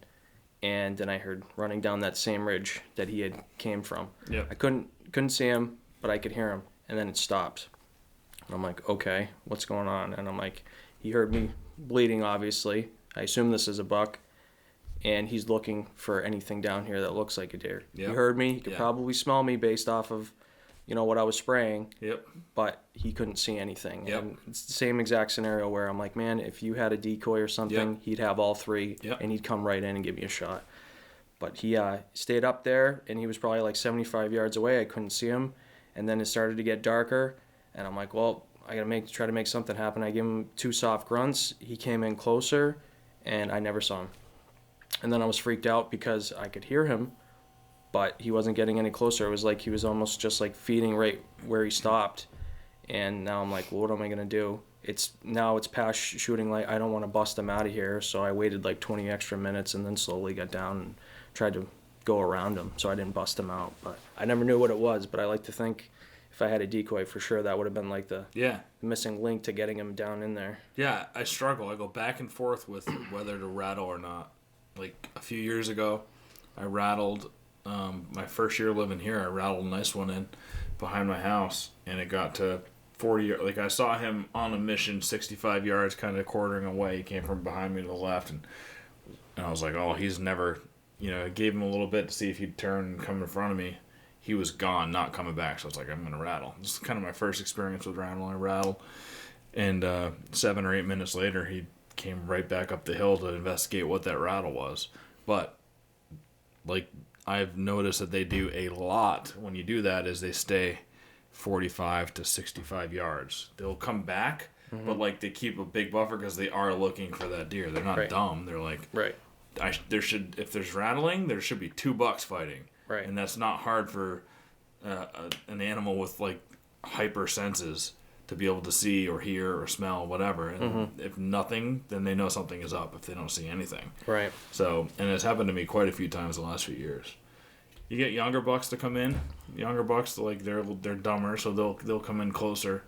and then I heard running down that same ridge that he had came from. Yep. I couldn't see him, but I could hear him, and then it stopped. And I'm like, okay, what's going on? And I'm like, he heard me bleeding, obviously. I assume this is a buck. And he's looking for anything down here that looks like a deer. Yep. He heard me. He could probably smell me based off of, what I was spraying. Yep. But he couldn't see anything. Yep. And it's the same exact scenario where I'm like, man, if you had a decoy or something, he'd have all three, and he'd come right in and give me a shot. But he stayed up there, and he was probably like 75 yards away. I couldn't see him. And then it started to get darker, and I'm like, well, I got to try to make something happen. I gave him 2 soft grunts. He came in closer, and I never saw him. And then I was freaked out because I could hear him, but he wasn't getting any closer. It was like he was almost just like feeding right where he stopped. And now I'm like, well, what am I going to do? It's past shooting light. I don't want to bust him out of here. So I waited like 20 extra minutes and then slowly got down and tried to go around him so I didn't bust him out. But I never knew what it was, but I like to think if I had a decoy for sure, that would have been like the missing link to getting him down in there. Yeah, I struggle. I go back and forth with whether to rattle or not. Like a few years ago, I rattled, my first year living here, I rattled a nice one in behind my house, and it got to 40 yards. Like I saw him on a mission, 65 yards, kind of quartering away. He came from behind me to the left, and I was like, oh, he's never, I gave him a little bit to see if he'd turn and come in front of me. He was gone, not coming back, so I was like, I'm going to rattle. This is kind of my first experience with rattling. I rattled, and 7 or 8 minutes later, he came right back up the hill to investigate what that rattle was. But like I've noticed that they do a lot when you do that is they stay 45 to 65 yards. They'll come back, but like they keep a big buffer because they are looking for that deer. They're not dumb. They're like, if there's rattling, there should be 2 bucks fighting. Right. And that's not hard for an animal with like hyper senses to be able to see or hear or smell, whatever. And if nothing, then they know something is up if they don't see anything. Right. So, and it's happened to me quite a few times the last few years. You get younger bucks to come in. Younger bucks, like they're dumber, so they'll come in closer.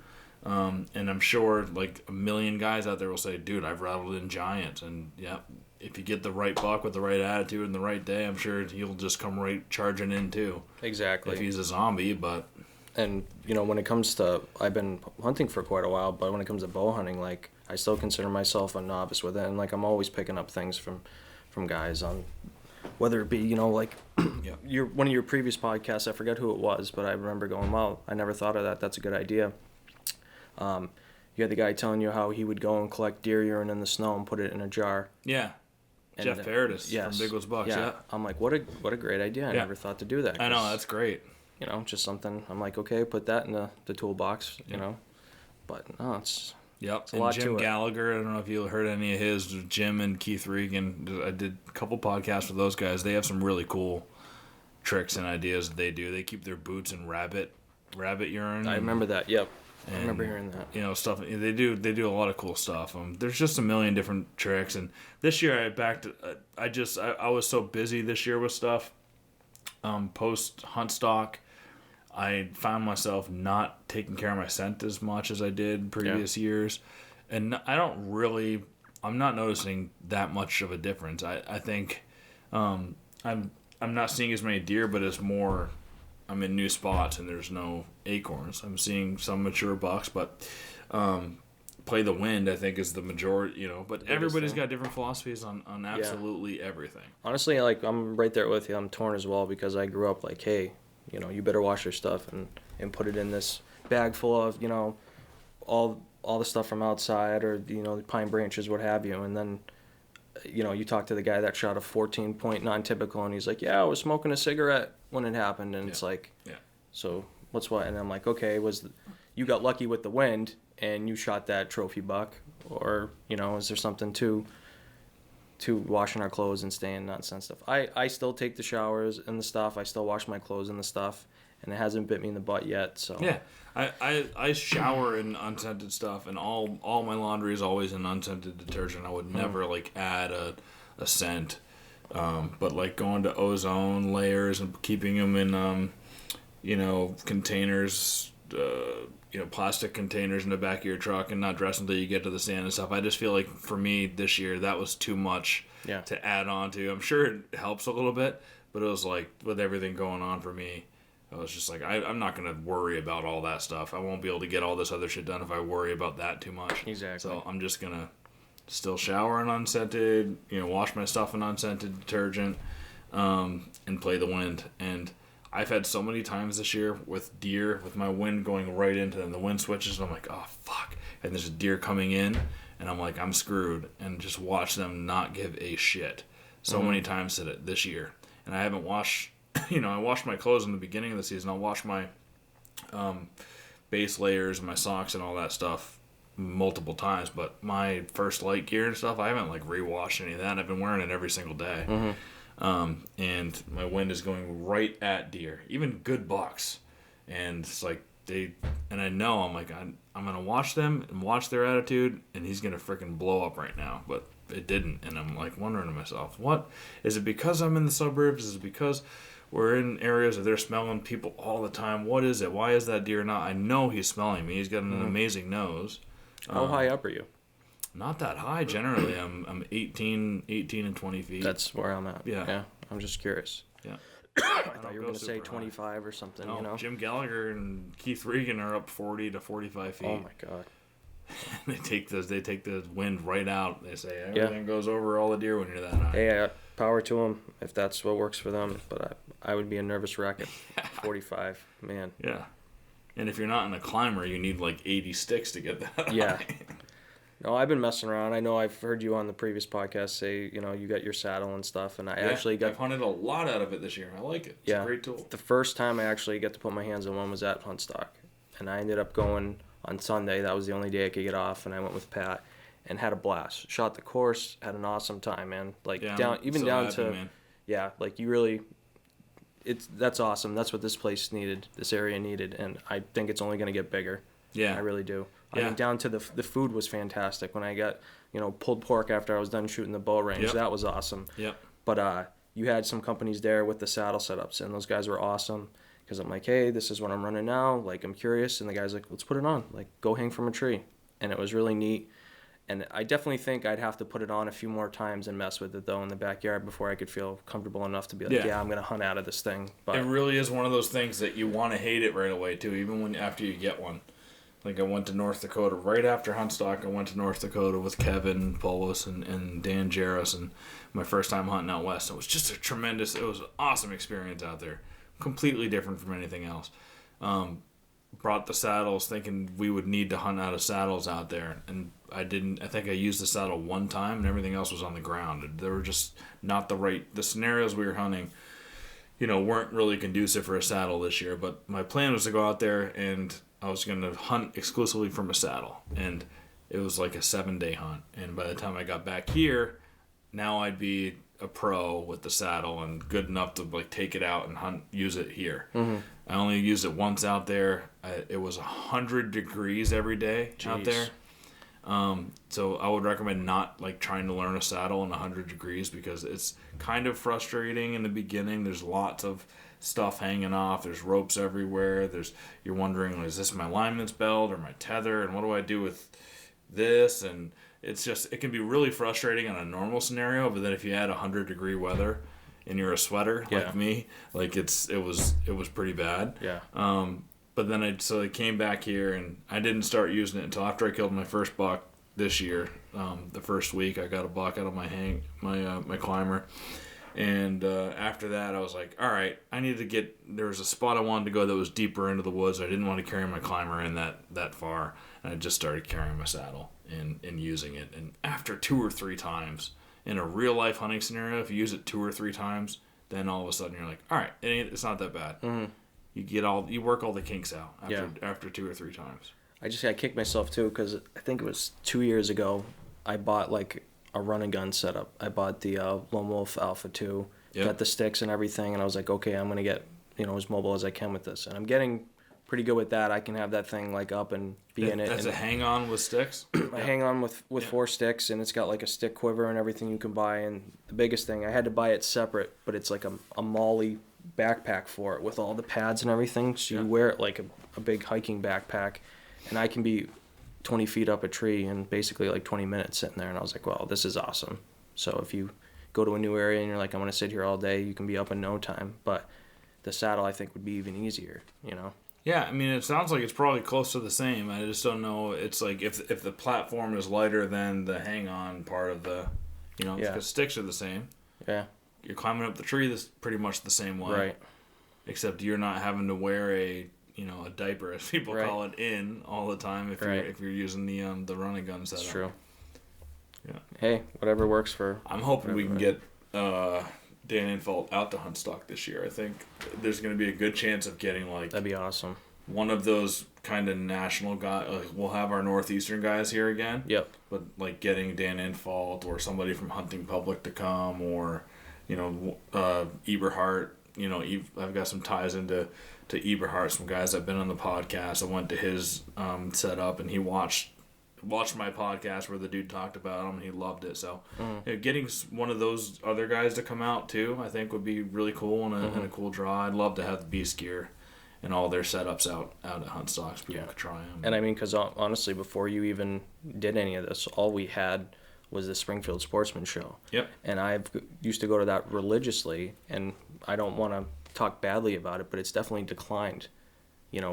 And I'm sure like a million guys out there will say, dude, I've rattled in giants. And yeah, if you get the right buck with the right attitude and the right day, I'm sure he'll just come right charging in too. Exactly. If he's a zombie, but... And, when it comes to, I've been hunting for quite a while, but when it comes to bow hunting, like, I still consider myself a novice with it. And, like, I'm always picking up things from guys on, whether it be, like, one of your previous podcasts, I forget who it was, but I remember going, wow, I never thought of that. That's a good idea. You had the guy telling you how he would go and collect deer urine in the snow and put it in a jar. Yeah. And Jeff Paradis from Big Woods Bucks. Yeah. I'm like, what a great idea. I never thought to do that. I know, that's great. Just something. I'm like, okay, put that in the toolbox, But no, it's a lot Jim Gallagher. I don't know if you heard any of his. Jim and Keith Regan. I did a couple podcasts with those guys. They have some really cool tricks and ideas that they do. They keep their boots in rabbit urine. I remember that. Yep. I remember hearing that. Stuff. They do a lot of cool stuff. There's just a million different tricks. And this year I was so busy this year with stuff. Post Huntstock, I found myself not taking care of my scent as much as I did previous years, and I'm not noticing that much of a difference. I think I'm not seeing as many deer, but it's more I'm in new spots and there's no acorns. I'm seeing some mature bucks, but play the wind I think is the majority, but everybody's got different philosophies on absolutely everything. Honestly, like I'm right there with you. I'm torn as well because I grew up like, hey, you better wash your stuff and put it in this bag full of, all the stuff from outside or, the pine branches, what have you. And then, you talk to the guy that shot a 14-point non-typical and he's like, yeah, I was smoking a cigarette when it happened. And it's like, so what's what? And I'm like, okay, you got lucky with the wind and you shot that trophy buck, or, is there something to washing our clothes and staying not scent stuff? I still take the showers and the stuff. I still wash my clothes and the stuff, and it hasn't bit me in the butt yet. So yeah, I shower in unscented stuff, and all my laundry is always in unscented detergent. I would never add a scent, but going to ozone layers and keeping them in containers. Plastic containers in the back of your truck and not dress until you get to the stand and stuff. I just feel like for me this year that was too much to add on to. I'm sure it helps a little bit, but it was like with everything going on for me, I was just like, I'm not going to worry about all that stuff. I won't be able to get all this other shit done if I worry about that too much. Exactly. So I'm just going to still shower in unscented, wash my stuff in unscented detergent, and play the wind. And I've had so many times this year with deer, with my wind going right into them. The wind switches, and I'm like, oh, fuck. And there's a deer coming in, and I'm like, I'm screwed. And just watch them not give a shit so many times this year. And I haven't washed, I washed my clothes in the beginning of the season. I'll wash my base layers and my socks and all that stuff multiple times. But my first light gear and stuff, I haven't like re-washed any of that. I've been wearing it every single day. And my wind is going right at deer, even good bucks. And it's like and I know I'm like, I'm going to watch them and watch their attitude, and he's going to freaking blow up right now. But it didn't. And I'm like wondering to myself, what is it, because I'm in the suburbs? Is it because we're in areas where they're smelling people all the time? What is it? Why is that deer not? I know he's smelling me. He's got an amazing nose. How high up are you? Not that high generally. I'm 18 and 20 feet. That's where I'm at. Yeah. I'm just curious. Yeah. I thought you were going to say 25 or something, No, Jim Gallagher and Keith Regan are up 40 to 45 feet. Oh my God. They take the wind right out. They say everything goes over all the deer when you're that high. Hey, power to them if that's what works for them. But I would be a nervous wreck at 45, man. Yeah. And if you're not in a climber, you need like 80 sticks to get that Yeah. high. No, I've been messing around. I know I've heard you on the previous podcast say, you got your saddle and stuff, and I've hunted a lot out of it this year. I like it. It's a great tool. The first time I actually got to put my hands on one was at Huntstock, and I ended up going on Sunday. That was the only day I could get off, and I went with Pat and had a blast. Shot the course, had an awesome time, man. Like down to man. Yeah, like you really. That's awesome. That's what this place needed. This area needed, and I think it's only going to get bigger. Yeah, I really do. Yeah. I mean, down to the food was fantastic. When I got pulled pork after I was done shooting the bow range, that was awesome. Yep. But you had some companies there with the saddle setups, and those guys were awesome. Because I'm like, hey, this is what I'm running now. Like, I'm curious, and the guy's like, let's put it on. Like, go hang from a tree, and it was really neat. And I definitely think I'd have to put it on a few more times and mess with it, though, in the backyard before I could feel comfortable enough to be like, I'm going to hunt out of this thing. But it really is one of those things that you want to hate it right away, too, even after you get one. Like, I went to North Dakota right after Huntstock. I went to North Dakota with Kevin Polis and Dan Jarris, and my first time hunting out west. It was just it was an awesome experience out there. Completely different from anything else. Brought the saddles thinking we would need to hunt out of saddles out there, and I didn't. I think I used the saddle one time, and everything else was on the ground. They were just not the scenarios we were hunting, weren't really conducive for a saddle this year. But my plan was to go out there, and I was going to hunt exclusively from a saddle, and it was like a 7-day hunt. And by the time I got back here, now I'd be a pro with the saddle and good enough to like take it out and use it here. Mm-hmm. I only used it once out there. It was 100 degrees every day out there. So I would recommend not like trying to learn a saddle in 100 degrees because it's kind of frustrating in the beginning. There's lots of stuff hanging off. There's ropes everywhere. You're wondering, is this my lineman's belt or my tether? And what do I do with this? And it can be really frustrating on a normal scenario, but then if you add 100-degree weather and you're a sweater like me, like it was pretty bad. Yeah. But then I came back here and I didn't start using it until after I killed my first buck this year. The first week I got a buck out of my climber. And after that, I was like, all right, there was a spot I wanted to go that was deeper into the woods. I didn't want to carry my climber in that far. And I just started carrying my saddle and using it. And after 2 or 3 times, in a real life hunting scenario, if you use it 2 or 3 times, then all of a sudden you're like, all right, it's not that bad. Mm-hmm. You work all the kinks out after 2 or 3 times. I kicked myself too because I think it was 2 years ago. I bought like a run and gun setup. I bought the Lone Wolf Alpha 2, got the sticks and everything, and I was like, okay, I'm gonna get as mobile as I can with this, and I'm getting pretty good with that. I can have that thing like up and be in it. That's a hang on with sticks. I hang on with 4 sticks, and it's got like a stick quiver and everything you can buy. And the biggest thing, I had to buy it separate, but it's like a Molly backpack for it with all the pads and everything. So you wear it like a big hiking backpack, and I can be 20 feet up a tree in basically like 20 minutes sitting there. And I was like, well, this is awesome. So if you go to a new area and you're like, I'm going to sit here all day, you can be up in no time. But the saddle, I think, would be even easier, Yeah, I mean, it sounds like it's probably close to the same. I just don't know. It's like if the platform is lighter than the hang-on part of the, because sticks are the same. Yeah. You're climbing up the tree that's pretty much the same way. Right. Except you're not having to wear a diaper, as people Right. call it, in all the time if you're using the running gun setup. That's true. Yeah. Hey, whatever works for. I'm hoping we can get Dan Infalt out to Huntstock this year. I think there's going to be a good chance of getting That'd be awesome. one of those kind of national guys. We'll have our northeastern guys here again. Yep. But like getting Dan Infalt or somebody from Hunting Public to come, or Eberhart. I've got some ties into Eberhart. Some guys that've been on the podcast. I went to his setup and he watched my podcast where the dude talked about him and he loved it. So getting one of those other guys to come out too, I think would be really cool and a cool draw. I'd love to have the Beast Gear and all their setups out at Huntstock so people could try them. And I mean, because honestly, before you even did any of this, all we had was the Springfield Sportsman Show. Yep. And I've used to go to that religiously, and I don't want to talk badly about it, but it's definitely declined,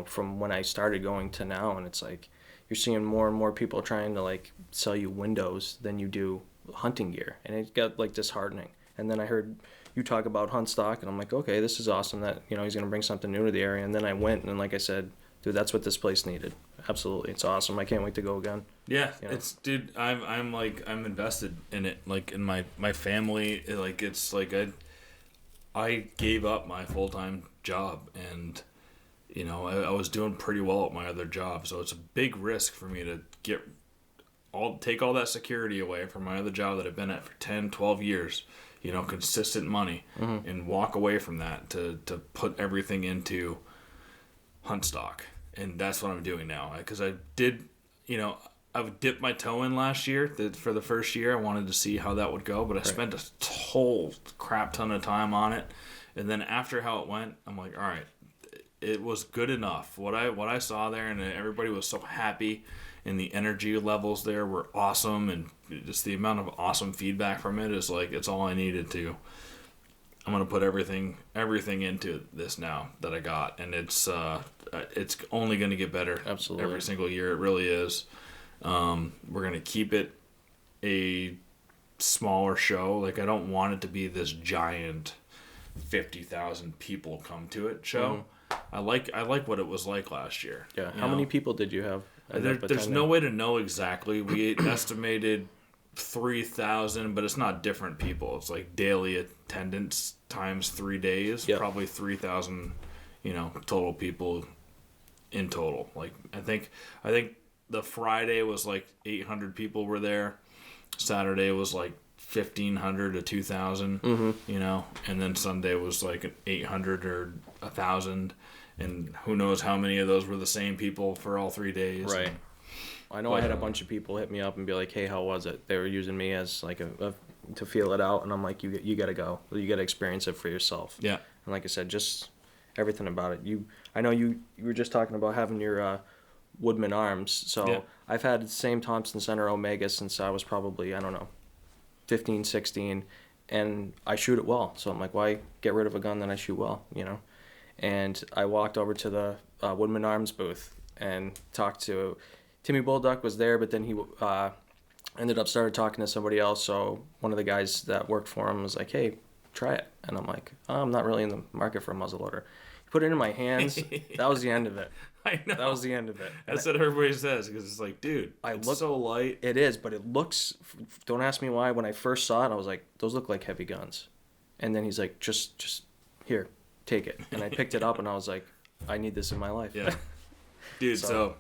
from when I started going to now. And it's like you're seeing more and more people trying to sell you windows than you do hunting gear, and it got disheartening. And then I heard you talk about Huntstock, and I'm like, okay, this is awesome that he's going to bring something new to the area. And then I went, and like I said, dude, that's what this place needed. Absolutely, it's awesome. I can't wait to go again. Yeah, it's dude. I'm invested in it. In my family, I gave up my full-time job, and I was doing pretty well at my other job, so it's a big risk for me to take all that security away from my other job that I've been at for 10, 12 years, consistent money, and walk away from that to put everything into Huntstock. And that's what I'm doing now, because I did, I dipped my toe in last year. For the first year, I wanted to see how that would go, but I spent a whole crap ton of time on it. And then after how it went, I'm like, all right, it was good enough. What I saw there, and everybody was so happy, and the energy levels there were awesome, and just the amount of awesome feedback from it is it's all I needed to. I'm gonna put everything into this now that I got, and it's only gonna get better. Absolutely. Every single year. It really is. We're gonna keep it a smaller show. I don't want it to be this giant 50,000 people come to it show. I like what it was like last year. Yeah. How many people did you have? There's no way to know exactly. We estimated 3,000, but it's not different people. It's daily attendance times 3 days. Yep. Probably 3,000, total people in total. I think the Friday was 800 people were there. Saturday was 1,500 to 2,000. And then Sunday was 800 or 1,000, and who knows how many of those were the same people for all 3 days. Right. I know I had a bunch of people hit me up and be like, hey, how was it? They were using me as to feel it out, and I'm like, you got to go. You got to experience it for yourself. Yeah. And like I said, just everything about it. I know you were just talking about having your Woodman arms. So I've had the same Thompson Center Omega since I was probably, 15, 16, and I shoot it well. So I'm like, why get rid of a gun that I shoot well, And I walked over to the Woodman Arms booth and talked to Timmy Bulldog was there, but then he ended up started talking to somebody else. So one of the guys that worked for him was like, hey, try it. And I'm like, I'm not really in the market for a muzzleloader. He put it in my hands. That was the end of it. I know. That was the end of it. That's what everybody says, because it's dude, it's so light. It is, but it looks, don't ask me why. When I first saw it, I was like, those look like heavy guns. And then he's like, just here, take it. And I picked it up, and I was like, I need this in my life. Yeah. Dude, so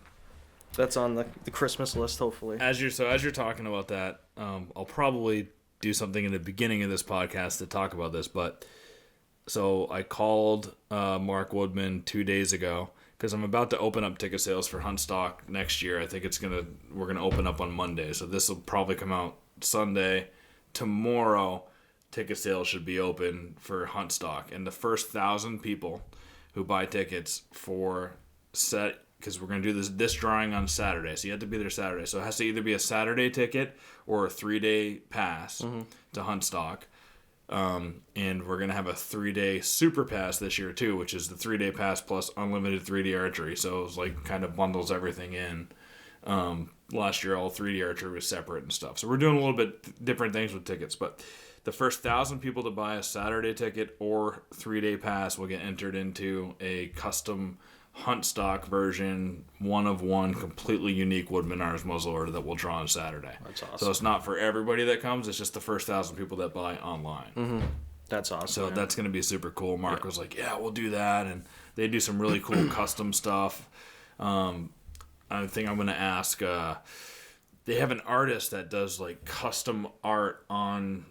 that's on the Christmas list, hopefully. As you're talking about that, I'll probably do something in the beginning of this podcast to talk about this. But so I called Mark Woodman 2 days ago because I'm about to open up ticket sales for Huntstock next year. I think we're gonna open up on Monday, so this will probably come out Sunday. Tomorrow, ticket sales should be open for Huntstock, and the first 1,000 people who buy tickets for because we're going to do this drawing on Saturday, so you have to be there Saturday. So it has to either be a Saturday ticket or a 3-day pass to Huntstock. And we're going to have a 3-day super pass this year too, which is the 3-day pass plus unlimited 3D archery. So it's like kind of bundles everything in. Last year, all 3D archery was separate and stuff. So we're doing a little bit different things with tickets, but the first 1,000 people to buy a Saturday ticket or 3-day pass will get entered into a custom Huntstock version, one of one, completely unique Woodman Arms muzzleloader that we'll draw on Saturday. That's awesome. So it's not for everybody that comes. It's just the first 1,000 people that buy online. Mm-hmm. That's awesome. So that's going to be super cool. Mark was like, yeah, we'll do that. And they do some really cool custom stuff. I think I'm going to ask, they have an artist that does like custom art on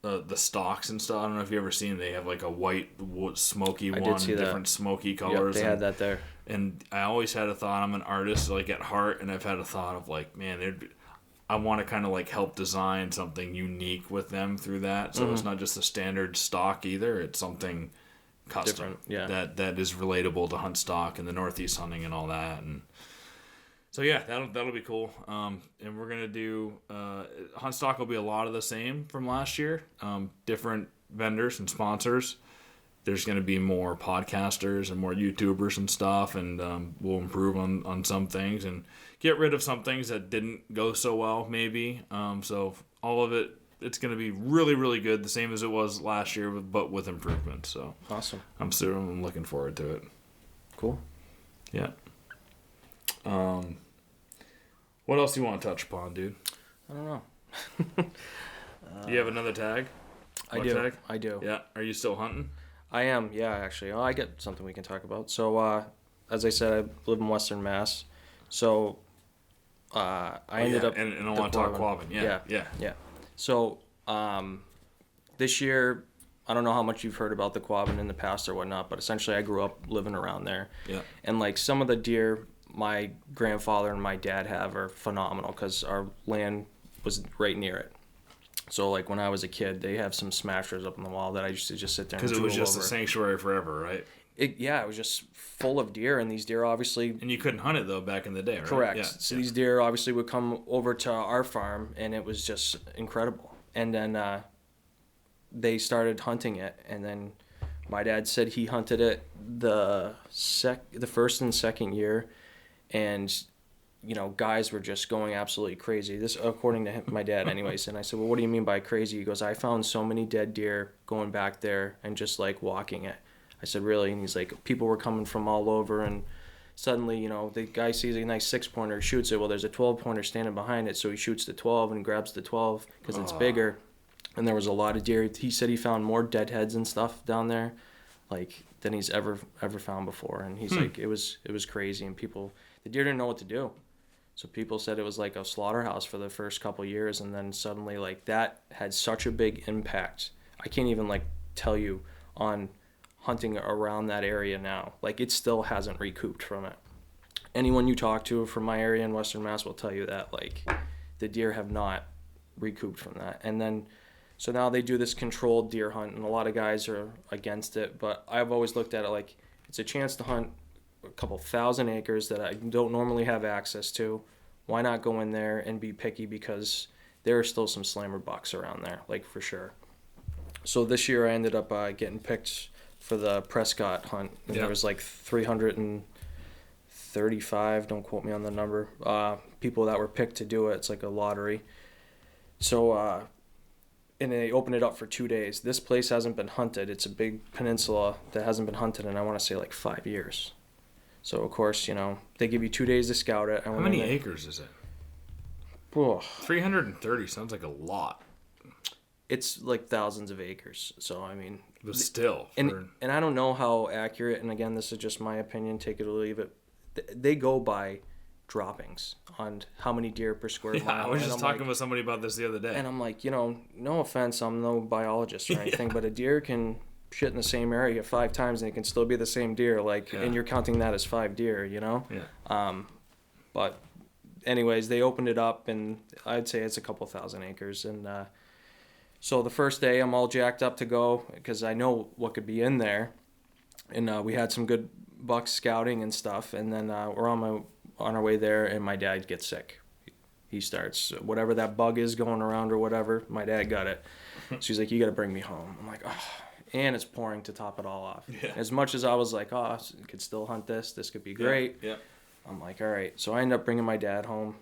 the stocks and stuff. I don't know if you ever seen. They have like a white smoky one, different smoky colors. Yep, they had that there. And I always had a thought. I'm an artist, like at heart, and I've had a thought of like, man, I want to kind of like help design something unique with them through that. So it's not just a standard stock either. It's something custom that is relatable to Huntstock and the Northeast hunting and all that. And so yeah, that'll be cool. And we're gonna do Huntstock will be a lot of the same from last year. Different vendors and sponsors. There's gonna be more podcasters and more YouTubers and stuff, and we'll improve on some things and get rid of some things that didn't go so well maybe. So all of it's gonna be really, really good, the same as it was last year, but with improvements. So awesome. I'm looking forward to it. Cool. Yeah. What else do you want to touch upon, dude? I don't know. Do you have another tag? I do. Yeah. Are you still hunting? I am, yeah, actually. Oh, I get something we can talk about. So, as I said, I live in Western Mass. So, I ended up... And I want to talk quabbing. Yeah. So, this year, I don't know how much you've heard about the quabbin in the past or whatnot, but essentially I grew up living around there. Yeah. And, like, some of the deer my grandfather and my dad have are phenomenal because our land was right near it. So, like, when I was a kid, they have some smashers up on the wall that I used to just sit there and drool over. Because it was just a sanctuary forever, right? It was just full of deer, and these deer obviously... And you couldn't hunt it, though, back in the day, right? Correct. Yeah. So these deer obviously would come over to our farm, and it was just incredible. And then they started hunting it, and then my dad said he hunted it the first and second year, and... you know, guys were just going absolutely crazy. This, according to him, my dad, anyways. And I said, well, what do you mean by crazy? He goes, I found so many dead deer going back there and just, like, walking it. I said, really? And he's like, people were coming from all over, and suddenly, you know, the guy sees a nice 6-pointer, shoots it. Well, there's a 12-pointer standing behind it, so he shoots the 12 and grabs the 12 because it's bigger. And there was a lot of deer. He said he found more dead heads and stuff down there, like, than he's ever found before. And he's like, it was crazy, and the deer didn't know what to do. So people said it was like a slaughterhouse for the first couple years, and then suddenly, like, that had such a big impact. I can't even, like, tell you on hunting around that area now. Like, it still hasn't recouped from it. Anyone you talk to from my area in Western Mass will tell you that, like, the deer have not recouped from that. And then, so now they do this controlled deer hunt, and a lot of guys are against it, but I've always looked at it like it's a chance to hunt a couple thousand acres that I don't normally have access to. Why not go in there and be picky, because there are still some slammer bucks around there, like, for sure. So this year I ended up getting picked for the Prescott hunt, and there was like 335, don't quote me on the number, people that were picked to do it. It's like a lottery. So and they opened it up for 2 days. This place hasn't been hunted. It's a big peninsula that hasn't been hunted in, I want to say, like 5 years. So, of course, you know, they give you 2 days to scout it. How many acres is it? Oh, 330 sounds like a lot. It's like thousands of acres. So, I mean... But still. And I don't know how accurate, and again, this is just my opinion, take it or leave it. They go by droppings on how many deer per square mile. I was just talking with somebody about this the other day. And I'm like, you know, no offense, I'm no biologist or anything, but a deer can... shit in the same area 5 times and it can still be the same deer, like, and you're counting that as 5 deer, you know? But anyways, they opened it up, and I'd say it's a couple thousand acres. And so the first day I'm all jacked up to go because I know what could be in there, and we had some good bucks scouting and stuff, and then we're on our way there, and my dad gets sick. He starts whatever that bug is going around or whatever, my dad got it. So he's like, you got to bring me home. I'm like, oh, and it's pouring to top it all off. Yeah. As much as I was like, oh, I could still hunt this. This could be great. Yeah. I'm like, all right. So I end up bringing my dad home.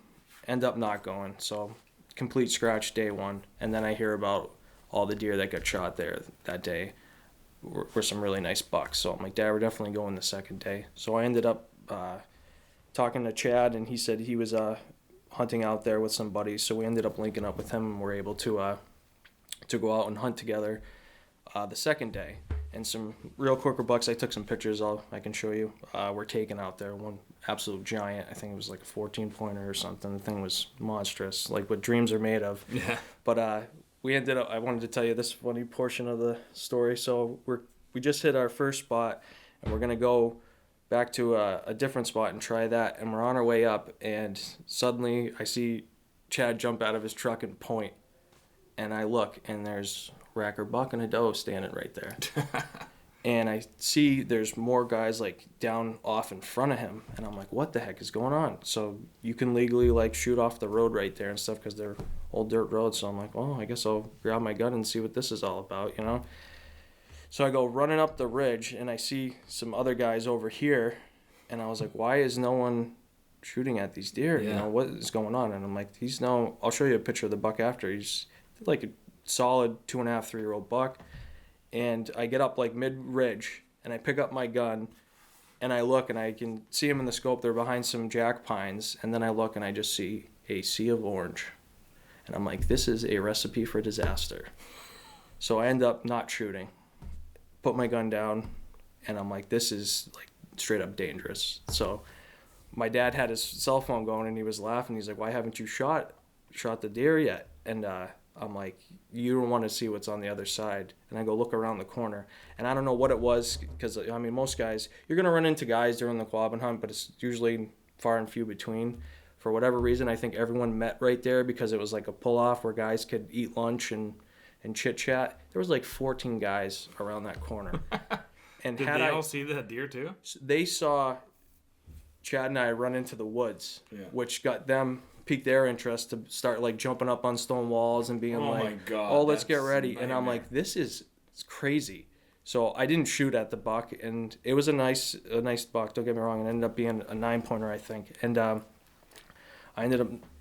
End up not going. So complete scratch day one. And then I hear about all the deer that got shot there that day were some really nice bucks. So I'm like, Dad, we're definitely going the second day. So I ended up talking to Chad, and he said he was hunting out there with some buddies. So we ended up linking up with him, and we're able to go out and hunt together the second day. And some real corker bucks, I took some pictures I can show you, were taken out there. One absolute giant, I think it was like a 14-pointer or something. The thing was monstrous, like what dreams are made of. Yeah. But we ended up, I wanted to tell you this funny portion of the story. So we just hit our first spot, and we're going to go back to a different spot and try that. And we're on our way up, and suddenly I see Chad jump out of his truck and point. And I look, and there's racker buck and a doe standing right there. And I see there's more guys like down off in front of him, and I'm like, what the heck is going on? So you can legally like shoot off the road right there and stuff because they're old dirt roads. So I'm like, well, I guess I'll grab my gun and see what this is all about, you know? So I go running up the ridge, and I see some other guys over here, and I was like, why is no one shooting at these deer? Yeah. You know, what is going on? And I'm like, I'll show you a picture of the buck after. He's like a solid 2.5, 3-year-old buck. And I get up like mid-ridge, and I pick up my gun, and I look, and I can see him in the scope. They're behind some jack pines, and then I look, and I just see a sea of orange. And I'm like, this is a recipe for disaster. So I end up not shooting, put my gun down, and I'm like, this is like straight up dangerous. So my dad had his cell phone going, and he was laughing. He's like, why haven't you shot the deer yet? And I'm like, you don't want to see what's on the other side. And I go look around the corner, and I don't know what it was, because I mean, most guys, you're going to run into guys during the quabbin hunt, but it's usually far and few between. For whatever reason, I think everyone met right there because it was like a pull-off where guys could eat lunch and chit-chat. There was like 14 guys around that corner. And Did they all see that deer too? They saw Chad and I run into the woods, Yeah. which got them, piqued their interest to start like jumping up on stone walls and being Oh like, my God, oh, let's get that's ready. a And I'm like, this is crazy. So I didn't shoot at the buck, and it was a nice buck, don't get me wrong. It ended up being a 9-pointer, I think. And I ended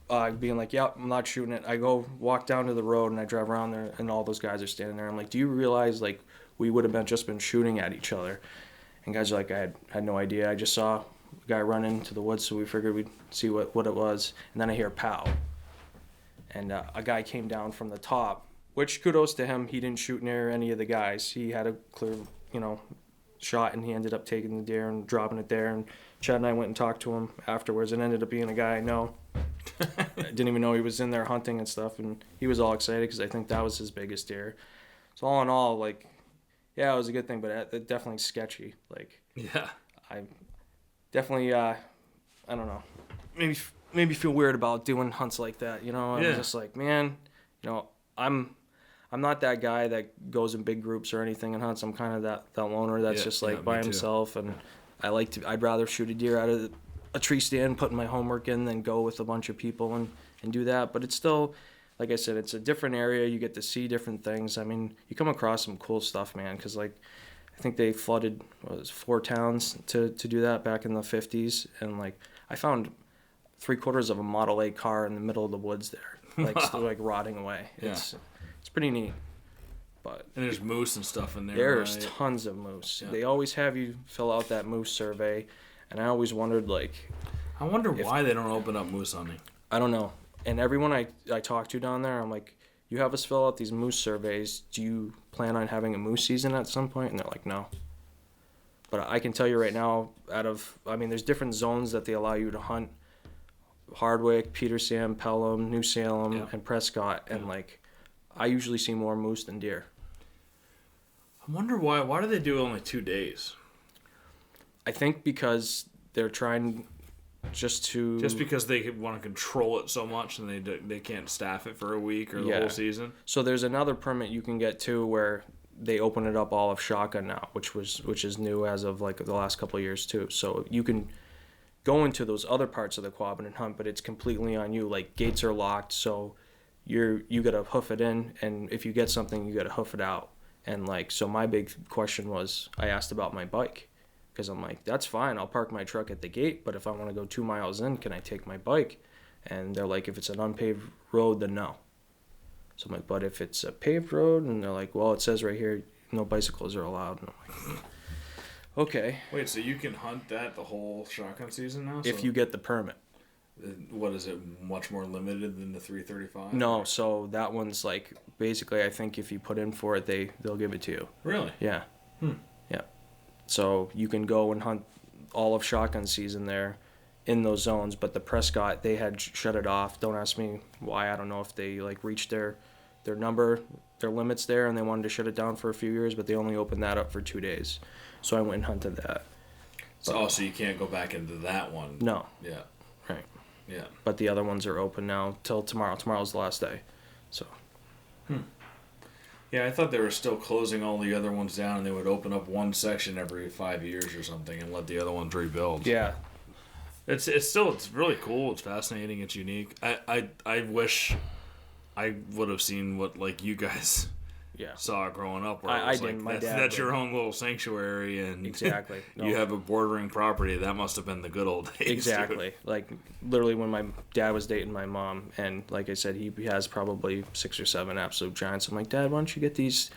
up being like, yeah, I'm not shooting it. I go walk down to the road, and I drive around there, and all those guys are standing there. I'm like, do you realize like we would have just been shooting at each other? And guys are like, I had no idea. I just saw a guy run into the woods, so we figured we'd see what it was. And then I hear pow. And a guy came down from the top, which kudos to him. He didn't shoot near any of the guys. He had a clear, shot, and he ended up taking the deer and dropping it there. And Chad and I went and talked to him afterwards. It ended up being a guy I know. I didn't even know he was in there hunting and stuff, and he was all excited because I think that was his biggest deer. So all in all, like, yeah, it was a good thing, but it definitely sketchy. Like, Yeah. I definitely, I don't know, maybe feel weird about doing hunts like that. I'm just like, man, I'm not that guy that goes in big groups or anything and hunts. I'm kind of that loner that's just like by himself, and I'd rather shoot a deer out of a tree stand, putting my homework in, than go with a bunch of people and do that. But it's still, like I said, it's a different area. You get to see different things. I mean, you come across some cool stuff, man, because like I think they flooded 4 towns to do that back in the 50s, and like I found 3/4 of a Model A car in the middle of the woods there, like still like rotting away. Yeah. It's pretty neat. But And there's moose and stuff in there. there's right? tons of moose. Yeah. They always have you fill out that moose survey, and I always wondered, like, I wonder why they don't open up moose hunting. I don't know. And everyone I talk to down there, I'm like, you have us fill out these moose surveys. Do you plan on having a moose season at some point? And they're like, no. But I can tell you right now, there's different zones that they allow you to hunt. Hardwick, Petersham, Pelham, New Salem, and Prescott. And, like, I usually see more moose than deer. I wonder why. Why do they do only 2 days? I think because they're trying just because they want to control it so much, and they can't staff it for a week or the whole season. So there's another permit you can get too, where they open it up all of shotgun now, which is new as of like the last couple of years too. So you can go into those other parts of the quabbin and hunt, but it's completely on you. Like, gates are locked, so you gotta hoof it in, and if you get something, you gotta hoof it out. And like, so my big question was, I asked about my bike, because I'm like, that's fine, I'll park my truck at the gate, but if I want to go 2 miles in, can I take my bike? And they're like, if it's an unpaved road, then no. So I'm like, but if it's a paved road, and they're like, well, it says right here, no bicycles are allowed. And I'm like, okay. Wait, so you can hunt that the whole shotgun season now? If you get the permit. What is it, much more limited than the 335? No, so that one's like, basically, I think if you put in for it, they'll give it to you. Really? Yeah. Yeah. So you can go and hunt all of shotgun season there in those zones, but the Prescott, they had shut it off. Don't ask me why. I don't know if they like reached their limits there, and they wanted to shut it down for a few years, but they only opened that up for 2 days. So I went and hunted that. So you can't go back into that one? No. Yeah. Right. Yeah. But the other ones are open now till tomorrow. Tomorrow's the last day. So. Yeah, I thought they were still closing all the other ones down, and they would open up one section every 5 years or something and let the other ones rebuild. Yeah. It's really cool. It's fascinating. It's unique. I wish I would have seen what like you guys saw growing up. Where I it was didn't. My like, dad that's did. your own little sanctuary, and Exactly. No. you have a bordering property. That must have been the good old days. Exactly. Dude. Like literally when my dad was dating my mom, and like I said, he has probably 6 or 7 absolute giants. I'm like, Dad, why don't you get these?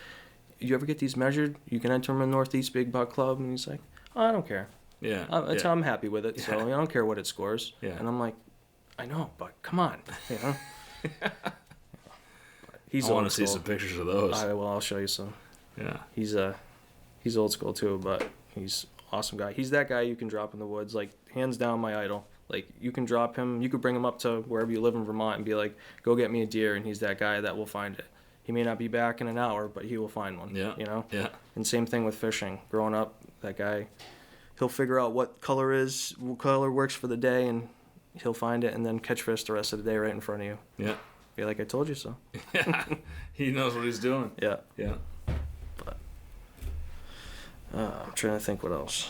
You ever get these measured? You can enter them in Northeast Big Buck Club. And he's like, oh, I don't care. Yeah. I'm happy with it. So I don't care what it scores. Yeah. And I'm like, I know, but come on, you know. He's I want old to see school. some pictures of those. I'll show you some. Yeah. He's old school too, but he's an awesome guy. He's that guy you can drop in the woods, like hands down my idol. Like you can drop him, you could bring him up to wherever you live in Vermont and be like, go get me a deer, and he's that guy that will find it. He may not be back in an hour, but he will find one. Yeah. You know? Yeah. And same thing with fishing. Growing up, that guy, he'll figure out what color works for the day, and he'll find it and then catch fish the rest of the day right in front of you. Yeah. Be like, I told you so. Yeah. He knows what he's doing. Yeah. Yeah. But I'm trying to think what else.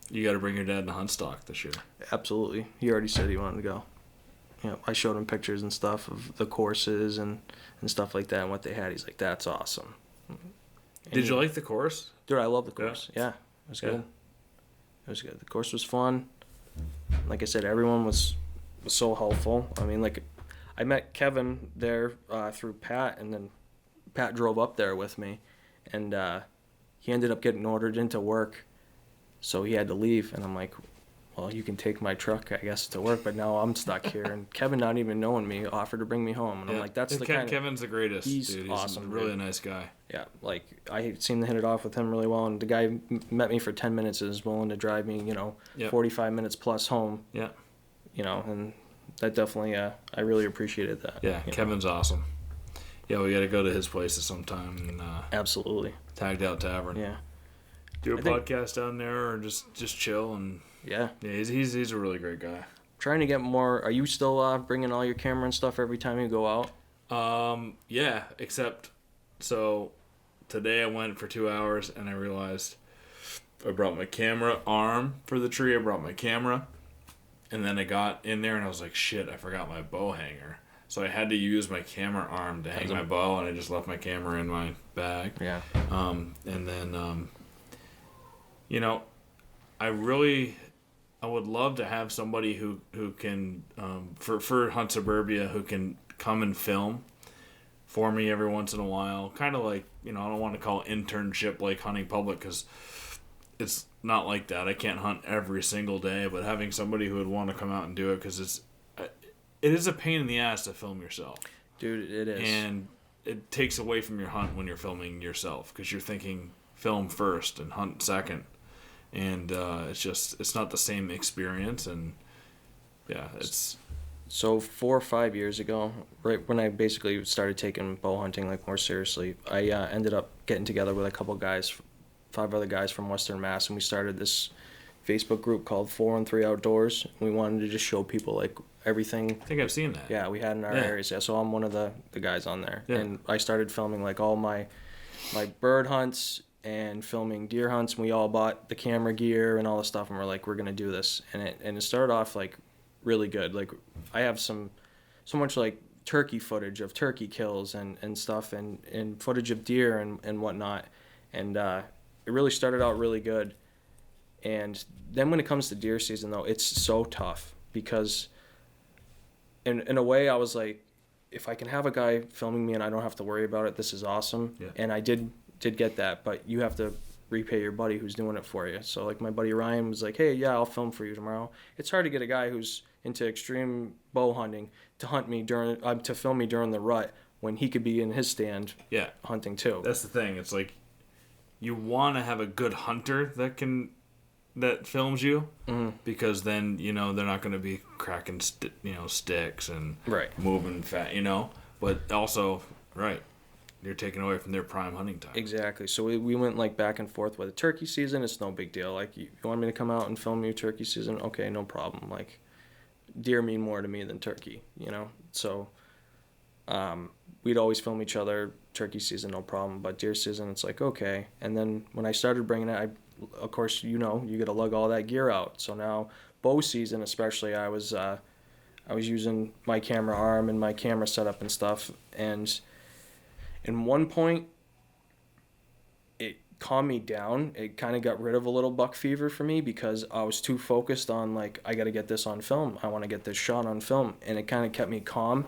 You got to bring your dad to Huntstock this year. Absolutely. He already said he wanted to go. You know, I showed him pictures and stuff of the courses and stuff like that and what they had. He's like, that's awesome. Did you like the course? Dude, I love the course. Yeah. It was good. It was good. The course was fun. Like I said, everyone was so helpful. I mean, like, I met Kevin there through Pat, and then Pat drove up there with me, and he ended up getting ordered into work, so he had to leave, and I'm like, well, you can take my truck, I guess, to work, but now I'm stuck here. And Kevin, not even knowing me, offered to bring me home, and I'm like, that's the kind of... Kevin's the greatest, he's dude. He's awesome, really dude. a nice guy. Yeah, like, I seemed to hit it off with him really well, and the guy met me for 10 minutes and is willing to drive me, 45 minutes plus home. Yeah. And that definitely, I really appreciated that. Yeah, Kevin's awesome. Yeah, we got to go to his place at some time and Absolutely. Tagged Out Tavern. Yeah. Do a podcast down there or just chill and yeah. He's a really great guy. Trying to get more. Are you still bringing all your camera and stuff every time you go out? Yeah, except so today I went for 2 hours and I realized I brought my camera arm for the tree. I brought my camera. And then I got in there and I was like, shit, I forgot my bow hanger. So I had to use my camera arm to hang my bow, and I just left my camera in my bag. Yeah. And then, I would love to have somebody who can, for Hunt Suburbia, who can come and film for me every once in a while. Kind of like, I don't want to call it internship like hunting public, because it's not like that. I can't hunt every single day, but having somebody who would want to come out and do it, because it is a pain in the ass to film yourself. Dude, it is. And it takes away from your hunt when you're filming yourself, because you're thinking film first and hunt second. And it's not the same experience. And yeah, it's... So 4 or 5 years ago, right when I basically started taking bow hunting like more seriously, I ended up getting together with a couple guys, 5 other guys from Western Mass, and we started this Facebook group called 413 Outdoors. We wanted to just show people like everything. I think I've seen that. Yeah, we had in our areas. Yeah, so I'm one of the guys on there. Yeah. And I started filming like all my bird hunts and filming deer hunts, and we all bought the camera gear and all the stuff, and we're like, we're gonna do this. And it started off like really good. Like I have some so much like turkey footage of turkey kills and stuff and footage of deer and whatnot. And it really started out really good. And then when it comes to deer season, though, it's so tough because in a way I was like, if I can have a guy filming me and I don't have to worry about it, this is awesome. Yeah. And I did get that, but you have to repay your buddy who's doing it for you. So like my buddy Ryan was like, hey, yeah, I'll film for you tomorrow. It's hard to get a guy who's into extreme bow hunting to hunt me to film me during the rut when he could be in his stand hunting too. That's the thing. It's like you want to have a good hunter that films you, because then they're not going to be cracking sticks and moving fat, but also you're taking away from their prime hunting time. Exactly. So we went like back and forth with the turkey season. It's no big deal. Like you want me to come out and film you turkey season? Okay, no problem. Like deer mean more to me than turkey, So we'd always film each other turkey season, no problem. But deer season, it's like, okay. And then when I started bringing it, of course, you got to lug all that gear out. So now bow season, especially, I was using my camera arm and my camera setup and stuff. And in one point, it calmed me down. It kind of got rid of a little buck fever for me because I was too focused on like, I got to get this on film. I want to get this shot on film. And it kind of kept me calm.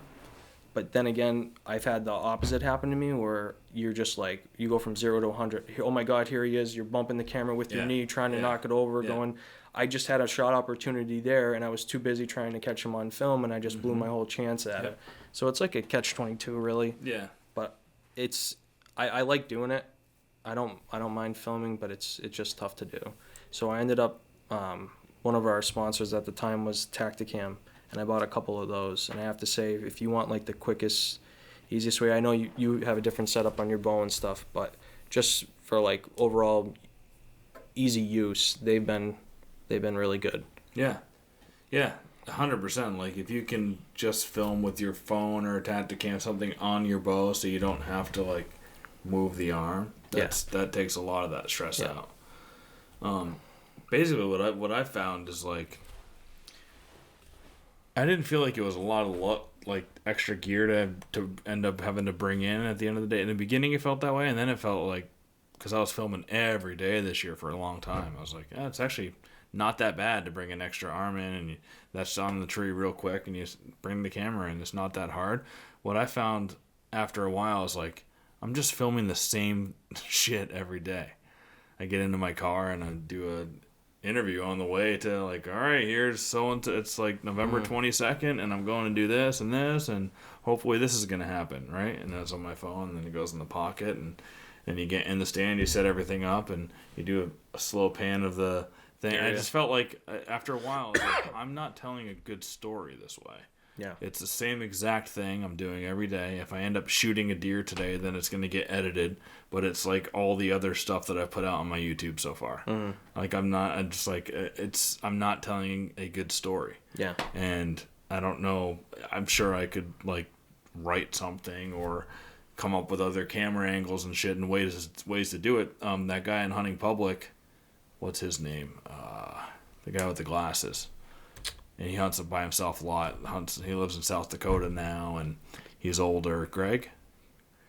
But then again, I've had the opposite happen to me where you're just like, you go from 0 to 100. Oh my God, here he is. You're bumping the camera with your knee, trying to knock it over, going. I just had a shot opportunity there, and I was too busy trying to catch him on film, and I just blew my whole chance at it. So it's like a catch-22, really. Yeah. But I like doing it. I don't mind filming, but it's just tough to do. So I ended up, one of our sponsors at the time was Tacticam. And I bought a couple of those. And I have to say, if you want like the quickest, easiest way, I know you have a different setup on your bow and stuff, but just for like overall easy use, they've been really good. Yeah. 100%. Like if you can just film with your phone or a Tacticam, something on your bow, so you don't have to like move the arm. That takes a lot of that stress out. Basically, what I found is like, I didn't feel like it was a lot of like extra gear to end up having to bring in at the end of the day. In the beginning, it felt that way, and then it felt like, because I was filming every day this year for a long time, I was like, it's actually not that bad to bring an extra arm in, and that's on the tree real quick, and you bring the camera in. It's not that hard. What I found after a while is like, I'm just filming the same shit every day. I get into my car and I do a interview on the way to like, all right, here's so-and-so. It's like November 22nd, and I'm going to do this, and hopefully this is going to happen, right? And that's on my phone, and then it goes in the pocket, and you get in the stand, you set everything up, and you do a slow pan of the thing. I just felt like after a while, like, I'm not telling a good story this way. Yeah. It's the same exact thing I'm doing every day. If I end up shooting a deer today, then it's going to get edited. But it's like all the other stuff that I've put out on my YouTube so far. Like I'm not telling a good story. Yeah. And I don't know. I'm sure I could like write something or come up with other camera angles and shit and ways to do it. That guy in Hunting Public, what's his name? The guy with the glasses. And he hunts by himself a lot. He lives in South Dakota now, and he's older. Greg?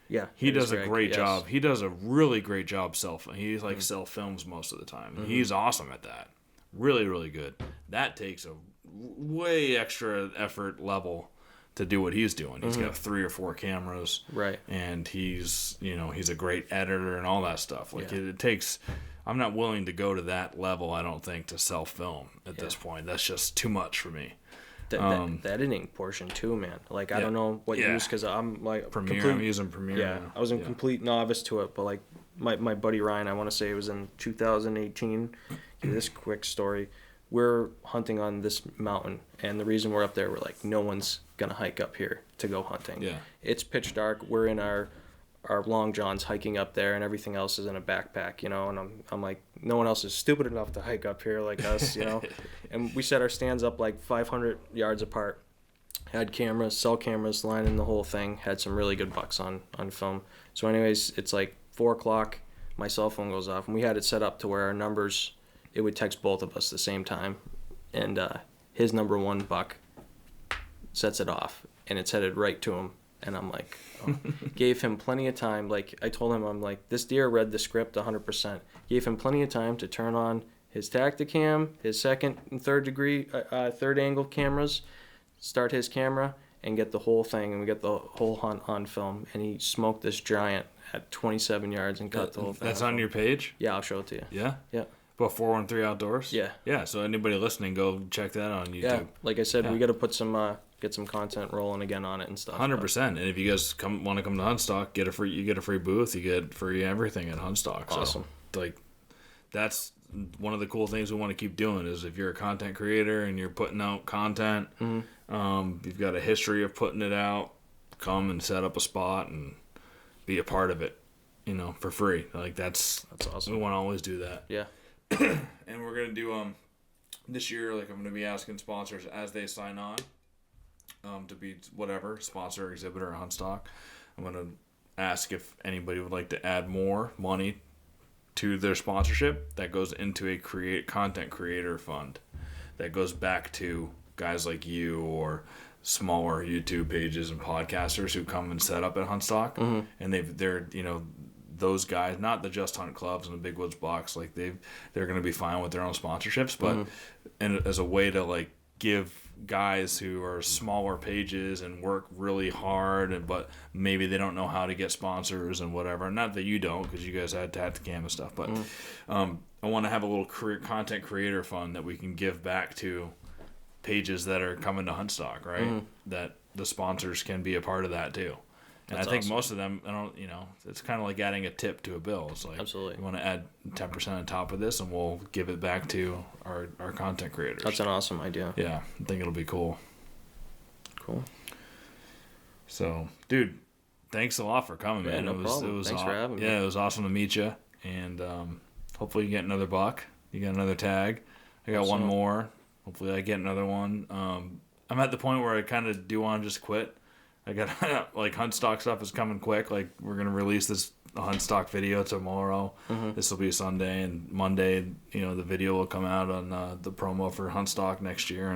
Yeah. He does a great job. He does a really great job He like self-films most of the time. And he's awesome at that. Really, really good. That takes a way extra effort level to do what he's doing. He's got 3 or 4 cameras. Right. And he's a great editor and all that stuff. Like it takes... I'm not willing to go to that level, I don't think, to self-film at this point. That's just too much for me. The editing portion, too, man. Like, I don't know what you use, because I'm, like... Premiere. I'm using Premiere now. I was a complete novice to it, but, like, my buddy Ryan, I want to say it was in 2018. Give this quick story. We're hunting on this mountain, and the reason we're up there, we're like, no one's going to hike up here to go hunting. Yeah. It's pitch dark. We're in our long johns hiking up there, and everything else is in a backpack, and I'm like, no one else is stupid enough to hike up here like us, and we set our stands up like 500 yards apart, had cell cameras lining the whole thing, had some really good bucks on film. So anyways, it's like 4:00, my cell phone goes off, and we had it set up to where our numbers, it would text both of us at the same time, and his number 1 buck sets it off, and it's headed right to him. And I'm like, oh. Gave him plenty of time. Like, I told him, I'm like, this deer read the script 100%. Gave him plenty of time to turn on his Tacticam, his second and third angle cameras, start his camera, and get the whole thing. And we got the whole hunt on film. And he smoked this giant at 27 yards and cut the whole thing. That's on your page? Yeah, I'll show it to you. Yeah? Yeah. About 413 Outdoors? Yeah. Yeah, so anybody listening, go check that out on YouTube. Yeah, like I said, we got to put some get some content rolling again on it and stuff. 100%. And if you guys want to come to Huntstock, you get a free booth, you get free everything at Huntstock. Awesome. So, like, that's one of the cool things we want to keep doing is if you're a content creator and you're putting out content, you've got a history of putting it out, come and set up a spot and be a part of it, you know, for free. Like that's awesome. We want to always do that. Yeah. And we're gonna do this year. Like I'm gonna be asking sponsors as they sign on to be whatever sponsor, exhibitor, or Huntstock. I'm gonna ask if anybody would like to add more money to their sponsorship. That goes into a content creator fund. That goes back to guys like you or smaller YouTube pages and podcasters who come and set up at Huntstock, and they're those guys, not the Just Hunt clubs and the Big Woods box, like they're going to be fine with their own sponsorships, but and as a way to like give guys who are smaller pages and work really hard, but maybe they don't know how to get sponsors and whatever. Not that you don't, because you guys had Tacticam and stuff, but I want to have a little content creator fund that we can give back to pages that are coming to Huntstock, right? That the sponsors can be a part of that too. And I think most of them, it's kind of like adding a tip to a bill. It's like, absolutely, you want to add 10% on top of this, and we'll give it back to our content creators. That's an awesome idea. Yeah, I think it'll be cool. Cool. So, dude, thanks a lot for coming, man. No problem. It was thanks for having me. Yeah, it was awesome to meet you, and hopefully you get another buck. You got another tag. I got one more. Hopefully I get another one. I'm at the point where I kind of do want to just quit. I got like Huntstock stuff is coming quick. Like we're gonna release this Huntstock video tomorrow. This will be Sunday, and Monday, the video will come out on the promo for Huntstock next year,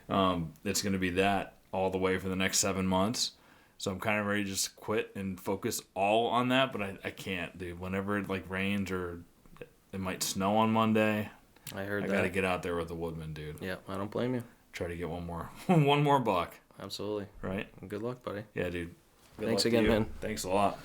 and it's gonna be that all the way for the next 7 months. So I'm kind of ready to just quit and focus all on that, but I can't, dude. Whenever it like rains or it might snow on Monday, I gotta get out there with the woodman, dude. Yeah, I don't blame you. Try to get one more buck. Absolutely. Right? Good luck, buddy. Yeah, dude. Thanks again, man. Thanks a lot.